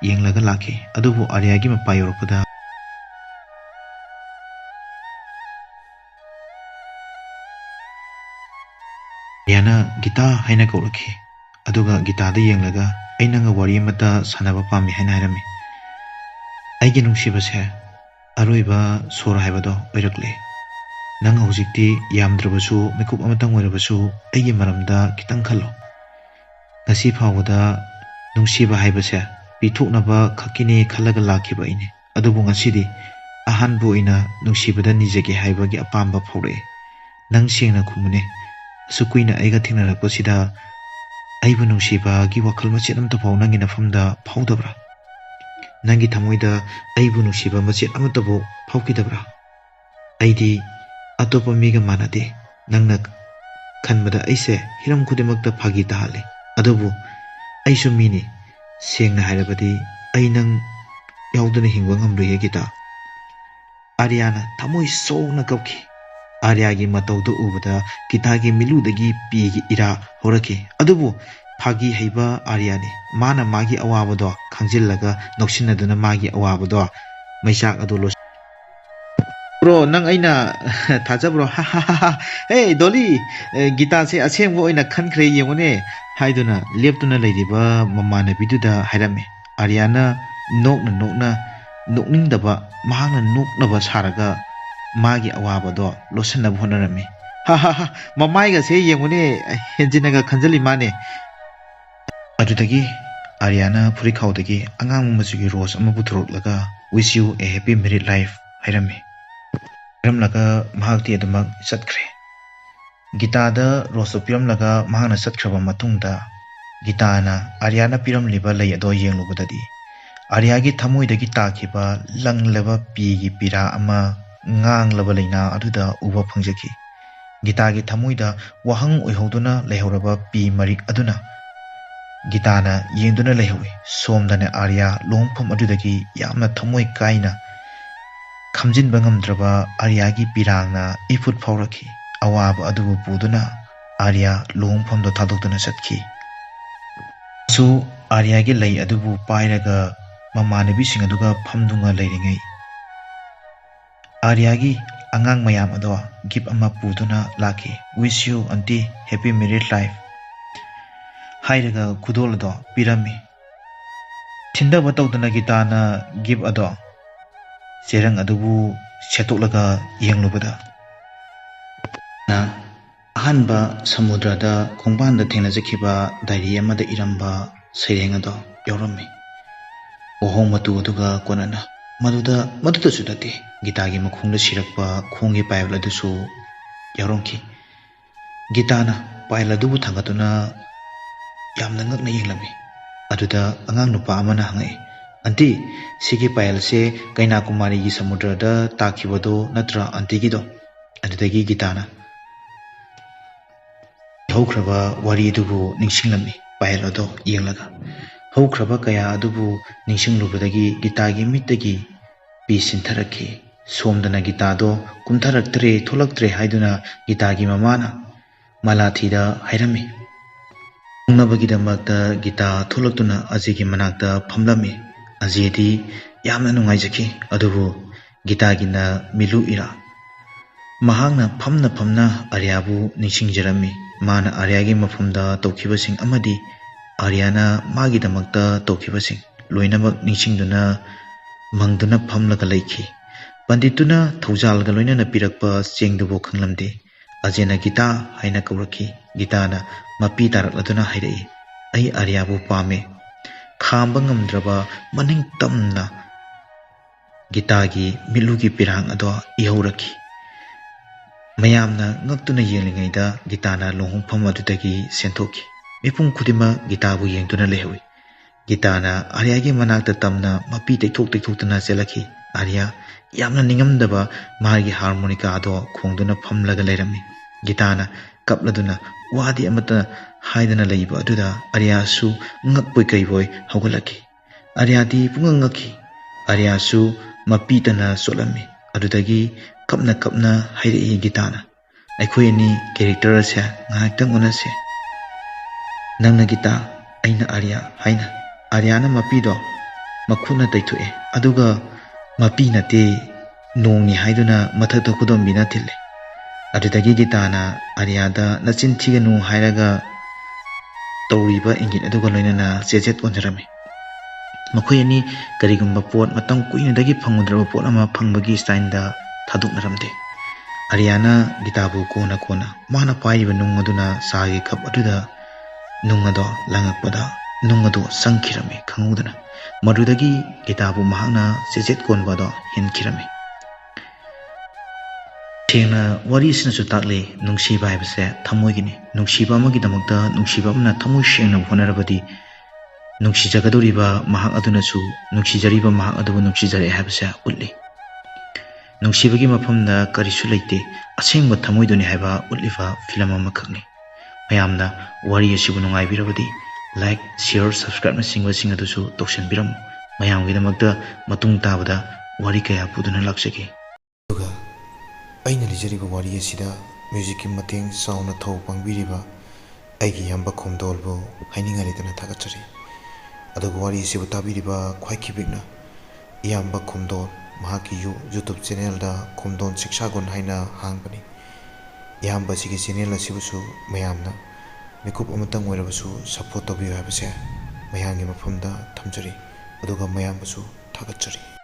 ꯌꯦꯡꯂꯒ ꯂꯥꯛꯈꯤ ꯑꯗꯨꯕꯨ ꯑꯥꯔꯌꯥꯒꯤ ꯃꯄꯥ ꯌꯧꯔꯛꯄꯗ ꯑꯥꯔꯌꯥꯅ ꯒꯤꯇꯥ ꯍꯥꯏꯅ ꯀꯧꯔꯛꯈꯤ ꯑꯗꯨꯒ ꯒꯤꯇꯥꯗ ꯌꯦꯡꯂꯒ ꯑꯩ ꯅꯪꯒ ꯋꯥꯔꯤ ꯑꯃꯠꯇ ꯁꯥꯟꯅꯕ ꯄꯥꯝꯃꯤ ꯍꯥꯏꯅ ꯍꯥꯏꯔꯝꯃꯤ ꯑꯩꯒꯤ ꯅꯨꯡꯁꯤꯕꯁꯦ ꯑꯔꯣꯏꯕ ꯁꯣꯔ ꯍꯥꯏꯕꯗꯣ ꯑꯣꯏꯔꯛꯂꯦ ꯅꯪ ꯍꯧꯖꯤꯛꯇꯤ ꯌꯥꯝꯗ꯭ꯔꯕꯁꯨ ꯃꯤꯀꯨꯞ ꯑꯃꯇꯪ ꯑꯣꯏꯔꯕꯁꯨ ꯑꯩꯒꯤ ꯃꯔꯝꯗ ꯈꯤꯇꯪ ꯈꯜꯂꯣ ꯉꯁꯤ ꯐꯥꯎꯕꯗ ꯅꯨꯡꯁꯤꯕ ꯍꯥꯏꯕꯁꯦ ꯄꯤꯊꯣꯛꯅꯕ ꯈꯛꯀꯤꯅꯦ ꯈꯜꯂꯒ ꯂꯥꯛꯈꯤꯕ ꯑꯩꯅꯦ ꯑꯗꯨꯕꯨ ꯉꯁꯤꯗꯤ ꯑꯍꯥꯟꯕ ꯑꯣꯏꯅ ꯅꯨꯡꯁꯤꯕꯗ ꯅꯤꯖꯒꯦ ꯍꯥꯏꯕꯒꯤ ꯑꯄꯥꯝꯕ ꯐꯥꯎꯔꯛꯑꯦ ꯅꯪ ꯁꯦꯡꯅ ꯈꯨꯝꯃꯨꯅꯦ ꯑꯁꯨꯛ ꯀꯨꯏꯅ ꯑꯩꯒ ꯊꯦꯡꯅꯔꯛꯄꯁꯤꯗ ꯑꯩꯕꯨ ꯅꯨꯡꯁꯤꯕꯒꯤ ꯋꯥꯈꯜ ꯃꯆꯦꯠ ꯑꯃꯠꯇ ꯐꯥꯎ ꯅꯪꯒꯤ ꯅꯐꯝꯗ ꯐꯥꯎꯗꯕ꯭ꯔꯥ ꯅꯪꯒꯤ ꯊꯃꯣꯏꯗ ꯑꯩꯕꯨ ꯅꯨꯡꯁꯤꯕ ꯃꯆꯦꯠ ꯑꯃꯠꯇꯕꯨ ꯐꯥꯎꯈꯤꯗꯕ꯭ꯔꯥ ꯑꯩꯗꯤ ꯑꯇꯣꯞꯄ ꯃꯤꯒ ꯃꯥꯟꯅꯗꯦ ꯅꯪꯅ ꯈꯟꯕꯗ ꯑꯩꯁꯦ ꯍꯤꯔꯝ ꯈꯨꯗꯤꯡꯃꯛꯇ ꯐꯥꯒꯤ ꯇꯥꯍꯜꯂꯤ ꯑꯗꯨꯕꯨ ꯑꯩꯁꯨ ꯃꯤꯅꯤ ꯁꯦꯡꯅ ꯍꯥꯏꯔꯕꯗꯤ ꯑꯩ ꯅꯪ ꯌꯥꯎꯗꯅ ꯍꯤꯡꯕ ꯉꯝꯂꯣꯏꯌꯦ ꯒꯤꯇꯥ ꯑꯥꯔꯌꯥꯅ ꯊꯃꯣꯏ ꯁꯣꯛꯅ ꯀꯞꯈꯤ ꯑꯥꯔꯌꯥꯒꯤ ꯃꯇꯧꯗꯨ ꯎꯕꯗ ꯒꯤꯇꯥꯒꯤ ꯃꯤꯠꯂꯨꯗꯒꯤ ꯄꯤꯒꯤ ꯏꯔꯥ ꯍꯧꯔꯛꯈꯤ ꯑꯗꯨꯕꯨ ꯐꯥꯒꯤ ꯍꯩꯕ ꯑꯥꯔꯌꯥꯅꯤ ꯃꯥꯅ ꯃꯥꯒꯤ ꯑꯋꯥꯕꯗꯣ ꯈꯪꯖꯤꯜꯂꯒ ꯅꯣꯛꯁꯤꯟꯅꯗꯨꯅ ꯃꯥꯒꯤ ꯑꯋꯥꯕꯗꯣ ꯃꯩꯆꯥꯛ ꯑꯗꯨ ꯕ꯭ꯔꯣ ꯅꯪ ꯑꯩꯅ ꯊꯥꯖꯕ꯭ꯔꯣ ꯍꯦ ꯗꯣꯂꯤ ꯒꯤꯇꯥꯁꯦ ꯑꯁꯦꯡꯕ ꯑꯣꯏꯅ ꯈꯟꯈ꯭ꯔꯦ ꯌꯦꯡꯉꯨꯅꯦ ꯍꯥꯏꯗꯨꯅ ꯂꯦꯞꯇꯨꯅ ꯂꯩꯔꯤꯕ ꯃꯃꯥꯟꯅꯕꯤꯗꯨꯗ ꯍꯥꯏꯔꯝꯃꯤ ꯑꯥꯔꯌꯥꯅ ꯅꯣꯛꯅ ꯅꯣꯛꯅ ꯅꯣꯛꯅꯤꯡꯗꯕ ꯃꯍꯥꯛꯅ ꯅꯣꯛꯅꯕ ꯁꯥꯔꯒ ꯃꯥꯒꯤ ꯑꯋꯥꯕꯗꯣ ꯂꯣꯠꯁꯤꯟꯅꯕ ꯍꯣꯠꯅꯔꯝꯃꯤ꯫ ꯍꯥ ꯍꯥ ꯍꯥ, ꯃꯃꯥꯏꯒꯁꯦ ꯌꯦꯡꯉꯨꯅꯦ, ꯍꯦꯟꯖꯤꯟꯅꯒ ꯈꯟꯖꯜꯂꯤ ꯃꯥꯅꯦ꯫ ꯑꯗꯨꯗꯒꯤ ꯑꯥꯔꯌꯥꯅ ꯐꯨꯔꯤꯠꯈꯥꯎꯗꯒꯤ ꯑꯉꯥꯡꯕ ꯃꯆꯨꯒꯤ ꯔꯣꯁ ꯑꯃ ꯄꯨꯊꯣꯔꯛꯂꯒ ꯋꯤꯁ U a happy married life ꯍꯥꯏꯔꯝꯃꯤ꯫ ꯍꯥꯏꯔꯝꯂꯒ ꯃꯍꯥꯛꯇꯤ ꯑꯗꯨꯃꯛ ꯆꯠꯈ꯭ꯔꯦ꯫ ꯒꯤꯇꯥꯗ ꯔꯣꯁꯇꯣ ꯄꯤꯔꯝꯂꯒ ꯃꯍꯥꯛꯅ ꯆꯠꯈ꯭ꯔꯕ ꯃꯇꯨꯡꯗ ꯒꯤꯇꯥꯅ ꯑꯥꯔꯌꯥꯅ ꯄꯤꯔꯝꯂꯤꯕ ꯂꯩ ꯑꯗꯣ ꯌꯦꯡꯂꯨꯕꯗꯗꯤ ꯑꯥꯔꯌꯥꯒꯤ ꯊꯃꯣꯏꯗꯒꯤ ꯇꯥꯈꯤꯕ ꯂꯪꯂꯕ ꯄꯤꯒꯤ ꯄꯤꯔꯥ ꯑꯃ ꯉꯥꯡꯂꯕ ꯂꯩꯅꯥ ꯑꯗꯨꯗ ꯎꯕ ꯐꯪꯖꯈꯤ꯫ ꯒꯤꯇꯥꯒꯤ ꯊꯃꯣꯏꯗ ꯋꯥꯍꯪ ꯑꯣꯏꯍꯧꯗꯨꯅ ꯂꯩꯍꯧꯔꯕ ꯄꯤ ꯃꯔꯤꯛ ꯑꯗꯨꯅ ꯒꯤꯇꯥꯅ ꯌꯦꯡꯗꯨꯅ ꯂꯩꯍꯧꯏ꯫ ꯁꯣꯝꯗꯅ ꯑꯥꯔꯌꯥ ꯂꯨꯍꯣꯡꯐꯝ ꯑꯗꯨꯗꯒꯤ ꯌꯥꯝꯅ ꯊꯃꯣꯏ ꯀꯥꯏꯅ ꯈꯝꯖꯤꯟꯕ ꯉꯝꯗ꯭ꯔꯕ ꯑꯥꯔꯌꯥꯒꯤ ꯄꯤꯔꯥꯡꯅ ꯏꯐꯨꯠ ꯐꯥꯎꯔꯛꯈꯤ꯫ ꯑꯋꯥꯕ ꯑꯗꯨꯕꯨ ꯄꯨꯗꯨꯅ ꯑꯥꯔꯌꯥ ꯂꯨꯍꯣꯡꯐꯝꯗꯣ ꯊꯥꯗꯣꯛꯇꯨꯅ ꯆꯠꯈꯤ꯫ ꯑꯥꯔꯌꯥꯒꯤ ꯂꯩ ꯑꯗꯨꯕꯨ ꯄꯥꯏꯔꯒ ꯃꯃꯥꯟꯅꯕꯤꯁꯤꯡ ꯑꯗꯨꯒ ꯐꯝꯗꯨꯅ ꯂꯩꯔꯤꯉꯩ ꯑꯥꯔꯌꯥꯒꯤ ꯑꯉꯥꯡ ꯃꯌꯥꯝ ꯑꯗꯣ ꯒꯤꯐ ꯑꯃ ꯄꯨꯗꯨꯅ ꯂꯥꯛꯈꯤ꯫ ꯋꯤꯁ ꯌꯨ ꯑꯟꯇꯤ ꯍꯦꯄꯤ ꯃꯦꯔꯤꯠ ꯂꯥꯏꯐ ꯍꯥꯏꯔꯒ ꯈꯨꯗꯣꯜ ꯑꯗꯣ ꯄꯤꯔꯝꯃꯤ꯫ ꯊꯤꯟꯗꯕ ꯇꯧꯗꯅ ꯒꯤꯇꯥꯅ ꯒꯤꯐ ꯑꯗꯣ ꯆꯦꯔꯪ ꯑꯗꯨꯕꯨ ꯁꯦꯠꯇꯣꯛꯂꯒ ꯌꯦꯡꯂꯨꯕꯗ ꯑꯍꯥꯟꯕ ꯁꯃꯨꯗ꯭ꯔꯗ ꯈꯣꯡꯕꯥꯟꯗ ꯊꯦꯡꯅꯖꯈꯤꯕ ꯗꯥꯏꯔꯤ ꯑꯃꯗ ꯏꯔꯝꯕ ꯁꯩꯔꯦꯡ ꯑꯗꯣ ꯌꯥꯎꯔꯝꯃꯤ꯫ ꯋꯥꯍꯣꯡ ꯃꯇꯨ ꯑꯗꯨꯒ ꯀꯣꯟꯅꯅ ꯃꯗꯨꯗꯁꯨ ꯅꯠꯇꯦ, ꯒꯤꯇꯥꯒꯤ ꯃꯈꯣꯡꯗ ꯁꯤꯔꯛꯄ ꯈꯣꯡꯒꯤ ꯄꯥꯏꯌꯦꯜ ꯑꯗꯨꯁꯨ ꯌꯥꯎꯔꯝꯈꯤ꯫ ꯒꯤꯇꯥꯅ ꯄꯥꯏꯌꯦꯜ ꯑꯗꯨꯕꯨ ꯊꯥꯡꯒꯠꯇꯨꯅ ꯌꯥꯝꯅ ꯉꯛꯅ ꯌꯦꯡꯂꯝꯃꯤ꯫ ꯑꯗꯨꯗ ꯑꯉꯥꯡ ꯅꯨꯄꯥ ꯑꯃꯅ ꯍꯪꯉꯛꯏ, ꯑꯟꯇꯤ, ꯁꯤꯒꯤ ꯄꯥꯏꯌꯦꯜꯁꯦ ꯀꯩꯅꯥꯀꯨꯃꯥꯔꯤꯒꯤ ꯁꯃꯨꯗ꯭ꯔꯗ ꯇꯥꯈꯤꯕꯗꯣ ꯅꯠꯇ꯭ꯔꯥ ꯑꯟꯇꯤꯒꯤꯗꯣ? ꯑꯗꯨꯗꯒꯤ ꯒꯤꯇꯥꯅ ꯍꯧꯈ꯭ꯔꯕ ꯋꯥꯔꯤ ꯑꯗꯨꯕꯨ ꯅꯤꯡꯁꯤꯡꯂꯝꯃꯤ ꯄꯥꯏꯌꯦꯜ ꯑꯗꯣ ꯌꯦꯡꯂꯒ꯫ ꯍꯧꯈ꯭ꯔꯕ ꯀꯌꯥ ꯑꯗꯨꯕꯨ ꯅꯤꯡꯁꯤꯡꯂꯨꯕꯗꯒꯤ ꯒꯤꯇꯥꯒꯤ ꯃꯤꯠꯇꯒꯤ ꯄꯤ ꯁꯤꯟꯊꯔꯛꯈꯤ꯫ ꯁꯣꯝꯗꯅ ꯒꯤꯇꯥꯗꯣ ꯀꯨꯝꯊꯔꯛꯇ꯭ꯔꯦ, ꯊꯣꯛꯂꯛꯇ꯭ꯔꯦ ꯍꯥꯏꯗꯨꯅ ꯒꯤꯇꯥꯒꯤ ꯃꯃꯥꯅ ꯃꯂꯥꯊꯤꯗ ꯍꯥꯏꯔꯝꯃꯤ꯫ ꯎꯅꯕꯒꯤꯗꯃꯛꯇ ꯒꯤꯇꯥ ꯊꯣꯛꯂꯛꯇꯨꯅ ꯑꯖꯌꯒꯤ ꯃꯅꯥꯛꯇ ꯐꯝꯂꯝꯃꯤ꯫ ꯑꯖꯌꯗꯤ ꯌꯥꯝꯅ ꯅꯨꯡꯉꯥꯏꯖꯈꯤ, ꯑꯗꯨꯕꯨ ꯒꯤꯇꯥꯒꯤꯅ ꯃꯤꯂꯨ ꯏꯔꯥ꯫ ꯃꯍꯥꯛꯅ ꯐꯝꯅ ꯐꯝꯅ ꯑꯥꯔꯌꯥꯕꯨ ꯅꯤꯡꯁꯤꯡꯖꯔꯝꯃꯤ꯫ ꯃꯥꯅ ꯑꯥꯔꯌꯥꯒꯤ ꯃꯐꯝꯗ ꯇꯧꯈꯤꯕꯁꯤꯡ ꯑꯃꯗꯤ ꯑꯥꯔꯌꯥꯅ ꯃꯥꯒꯤꯗꯃꯛꯇ ꯇꯧꯈꯤꯕꯁꯤꯡ ꯂꯣꯏꯅꯃꯛ ꯅꯤꯡꯁꯤꯡꯗꯨꯅ ꯃꯪꯗꯨꯅ ꯐꯝꯂꯒ ꯂꯩꯈꯤ꯫ ꯄꯟꯗꯤꯠꯇꯨꯅ ꯊꯧꯖꯥꯜꯒ ꯂꯣꯏꯅꯅ ꯄꯤꯔꯛꯄ ꯆꯦꯡꯗꯨꯕꯨ ꯈꯪꯂꯝꯗꯦ꯫ ꯑꯖꯌꯅ ꯒꯤꯇꯥ ꯍꯥꯏꯅ ꯀꯧꯔꯛꯈꯤ꯫ ꯒꯤꯇꯥꯅ ꯃꯄꯤ ꯇꯥꯔꯛꯂꯗꯨꯅ ꯍꯥꯏꯔꯛꯏ, ꯑꯩ ꯑꯥꯔꯌꯥꯕꯨ ꯄꯥꯝꯃꯦ꯫ ꯈꯥꯝꯕ ꯉꯝꯗ꯭ꯔꯕ ꯃꯅꯤꯡ ꯇꯝꯅ ꯒꯤꯇꯥꯒꯤ ꯃꯤꯠꯂꯨꯒꯤ ꯄꯤꯔꯥꯡ ꯑꯗꯣ ꯏꯍꯧꯔꯛꯈꯤ꯫ ꯃꯌꯥꯝꯅ ꯉꯛꯇꯨꯅ ꯌꯦꯡꯂꯤꯉꯩꯗ ꯒꯤꯇꯥꯅ ꯂꯨꯍꯣꯡꯐꯝ ꯑꯗꯨꯗꯒꯤ ꯆꯦꯟꯊꯣꯛꯈꯤ꯫ ꯃꯤꯄꯨꯝ ꯈꯨꯗꯤꯡꯃꯛ ꯒꯤꯇꯥꯕꯨ ꯌꯦꯡꯗꯨꯅ ꯂꯩꯍꯧꯏ꯫ ꯒꯤꯇꯥꯅ ꯑꯥꯔꯌꯥꯒꯤ ꯃꯅꯥꯛꯇ ꯇꯝꯅ ꯃꯄꯤ ꯇꯩꯊꯣꯛꯇꯨꯅ ꯆꯦꯜꯂꯛꯈꯤ꯫ ꯑꯥꯔꯌꯥ ꯌꯥꯝꯅ ꯅꯤꯡꯉꯝꯗꯕ ꯃꯥꯒꯤ ꯍꯥꯔꯃꯣꯅꯤꯀꯥ ꯑꯗꯣ ꯈꯣꯡꯗꯨꯅ ꯐꯝꯂꯒ ꯂꯩꯔꯝꯃꯤ꯫ ꯒꯤꯇꯥꯅ ꯀꯞꯂꯗꯨꯅ ꯋꯥꯗꯤ ꯑꯃꯠꯇ ꯍꯥꯏꯗꯅ ꯂꯩꯕ ꯑꯗꯨꯗ ꯑꯥꯔꯌꯥꯁꯨ ꯉꯛꯄꯣꯏ ꯀꯩꯕꯣꯏ ꯍꯧꯒꯠꯂꯛꯈꯤ꯫ ꯑꯥꯔꯌꯥꯗꯤ ꯄꯨꯡꯉꯛ ꯉꯛꯈꯤ꯫ ꯑꯥꯔꯌꯥꯁꯨ ꯃꯄꯤꯇꯅ ꯆꯣꯠꯂꯝꯃꯤ꯫ ꯑꯗꯨꯗꯒꯤ ꯀꯞꯅ ꯀꯞꯅ ꯍꯥꯏꯔꯛꯏ ꯒꯤꯇꯥꯅ, ꯑꯩꯈꯣꯏ ꯑꯅꯤ ꯀꯦꯔꯦꯛꯇꯔ ꯑꯁꯦ ꯉꯥꯏꯍꯥꯛꯇꯪ ꯎꯅꯁꯦ, ꯅꯪꯅ ꯒꯤꯇꯥ, ꯑꯩꯅ ꯑꯥꯔꯌꯥ ꯍꯥꯏꯅ꯫ ꯑꯥꯔꯌꯥꯅ ꯃꯄꯤꯗꯣ ꯃꯈꯨꯠꯅ ꯇꯩꯊꯣꯛꯑꯦ, ꯑꯗꯨꯒ ꯃꯄꯤ ꯅꯠꯇꯦ ꯅꯣꯡꯅꯤ ꯍꯥꯏꯗꯨꯅ ꯃꯊꯛꯇ ꯈꯨꯗꯣꯝꯕꯤꯅ ꯊꯤꯜꯂꯦ꯫ ꯑꯗꯨꯗꯒꯤ ꯒꯤꯇꯥꯅ ꯑꯥꯔꯌꯥꯗ ꯅꯆꯤꯟ ꯊꯤꯒꯅꯨ ꯍꯥꯏꯔꯒ ꯇꯧꯔꯤꯕ ꯏꯪꯒꯤꯠ ꯑꯗꯨꯒ ꯂꯣꯏꯅꯅ ꯆꯦꯠ ꯑꯣꯟꯖꯔꯝꯃꯤ꯫ ꯃꯈꯣꯏ ꯑꯅꯤ ꯀꯔꯤꯒꯨꯝꯕ ꯄꯣꯠ ꯃꯇꯝ ꯀꯨꯏꯅꯗꯒꯤ ꯐꯪꯉꯨꯗ꯭ꯔꯕ ꯄꯣꯠ ꯑꯃ ꯐꯪꯕꯒꯤ ꯁ꯭ꯇꯥꯏꯜꯗ ꯊꯥꯗꯣꯛꯅꯔꯝꯗꯦ꯫ ꯑꯥꯔꯌꯥꯅ ꯒꯤꯇꯥꯕꯨ ꯀꯣꯟꯅ ꯃꯥꯅ ꯄꯥꯏꯔꯤꯕ ꯅꯨꯡ ꯑꯗꯨꯅ ꯆꯥꯒꯤ ꯀꯞ ꯑꯗꯨꯗ ꯅꯨꯡ ꯑꯗꯣ ꯂꯪꯉꯛꯄꯗ ꯅꯨꯡ ꯑꯗꯣ ꯆꯪꯈꯤꯔꯝꯃꯤ ꯈꯪꯍꯧꯗꯅ꯫ ꯃꯗꯨꯗꯒꯤ ꯒꯤꯇꯥꯕꯨ ꯃꯍꯥꯛꯅ ꯆꯦꯠ ꯀꯣꯟꯕ ꯑꯗꯣ ꯍꯦꯟꯈꯤꯔꯝꯃꯤ꯫ ꯁꯦꯡꯅ ꯋꯥꯔꯤ ꯑꯁꯤꯅꯁꯨ ꯇꯥꯛꯂꯤ, ꯅꯨꯡꯁꯤꯕ ꯍꯥꯏꯕꯁꯦ ꯊꯃꯣꯏꯒꯤꯅꯤ꯫ ꯅꯨꯡꯁꯤꯕ ꯑꯃꯒꯤꯗꯃꯛꯇ ꯅꯨꯡꯁꯤꯕ ꯑꯃꯅ ꯊꯃꯣꯏ ꯁꯦꯡꯅ ꯍꯣꯠꯅꯔꯕꯗꯤ ꯅꯨꯡꯁꯤꯖꯒꯗꯧꯔꯤꯕ ꯃꯍꯥꯛ ꯑꯗꯨꯅꯁꯨ ꯅꯨꯡꯁꯤꯖꯔꯤꯕ ꯃꯍꯥꯛ ꯑꯗꯨꯕꯨ ꯅꯨꯡꯁꯤꯖꯔꯦ ꯍꯥꯏꯕꯁꯦ ꯎꯠꯂꯤ꯫ ꯅꯨꯡꯁꯤꯕꯒꯤ ꯃꯐꯝꯗ ꯀꯔꯤꯁꯨ ꯂꯩꯇꯦ, ꯑꯁꯦꯡꯕ ꯊꯃꯣꯏꯗꯨꯅꯤ ꯍꯥꯏꯕ ꯎꯠꯂꯤꯕ ꯐꯤꯂꯝ ꯑꯃꯈꯛꯅꯤ꯫ ꯃꯌꯥꯝꯅ ꯋꯥꯔꯤ ꯑꯁꯤꯕꯨ ꯅꯨꯡꯉꯥꯏꯕꯤꯔꯕꯗꯤ ꯂꯥꯏꯛ, ꯁꯤꯌꯔ, ꯁꯕꯁꯀ꯭ꯔꯥꯏꯕꯅꯆꯤꯡꯕꯁꯤꯡ ꯑꯗꯨꯁꯨ ꯇꯧꯁꯤꯟꯕꯤꯔꯝꯃꯨ꯫ ꯃꯌꯥꯝꯒꯤꯗꯃꯛꯇ ꯃꯇꯨꯡ ꯇꯥꯕꯗ ꯋꯥꯔꯤ ꯀꯌꯥ ꯄꯨꯗꯨꯅ ꯂꯥꯛꯆꯒꯦ꯫ ꯑꯗꯨꯒ ꯑꯩꯅ ꯂꯤꯖꯔꯤꯕ ꯋꯥꯔꯤ ꯑꯁꯤꯗ ꯃ꯭ꯌꯨꯖꯤꯛꯀꯤ ꯃꯇꯦꯡ ꯆꯥꯎꯅ ꯊꯧ ꯄꯥꯡꯕꯤꯔꯤꯕ ꯑꯩꯒꯤ ꯏꯌꯥꯝꯕ ꯈꯣꯝꯗꯣꯜꯕꯨ ꯍꯥꯏꯅꯤꯡꯉꯥꯏ ꯂꯩꯇꯅ ꯊꯥꯒꯠꯆꯔꯤ꯫ ꯑꯗꯨꯒ ꯋꯥꯔꯤ ꯑꯁꯤꯕꯨ ꯇꯥꯕꯤꯔꯤꯕ ꯈ꯭ꯋꯥꯏꯈꯤꯕꯤꯛꯅ ꯏꯌꯥꯝꯕ ꯈꯣꯝꯗꯣꯜ, ꯃꯍꯥꯛꯀꯤ ꯌꯨꯇꯨꯕ ꯆꯦꯅꯦꯜꯗ ꯈꯣꯝꯗꯣꯜ ꯁꯤꯛꯁꯥꯒꯣꯟ ꯍꯥꯏꯅ ꯍꯥꯡꯕꯅꯤ꯫ ꯏꯌꯥꯝꯕ ꯑꯁꯤꯒꯤ ꯆꯦꯅꯦꯜ ꯑꯁꯤꯕꯨꯁꯨ ꯃꯌꯥꯝꯅ ꯃꯤꯀꯨꯞ ꯑꯃꯇꯪ ꯑꯣꯏꯔꯕꯁꯨ ꯁꯞꯄꯣꯔꯠ ꯇꯧꯕꯤꯌꯨ ꯍꯥꯏꯕꯁꯦ ꯃꯌꯥꯝꯒꯤ ꯃꯐꯝꯗ ꯊꯝꯖꯔꯤ, ꯑꯗꯨꯒ ꯃꯌꯥꯝꯕꯨꯁꯨ ꯊꯥꯒꯠꯆꯔꯤ꯫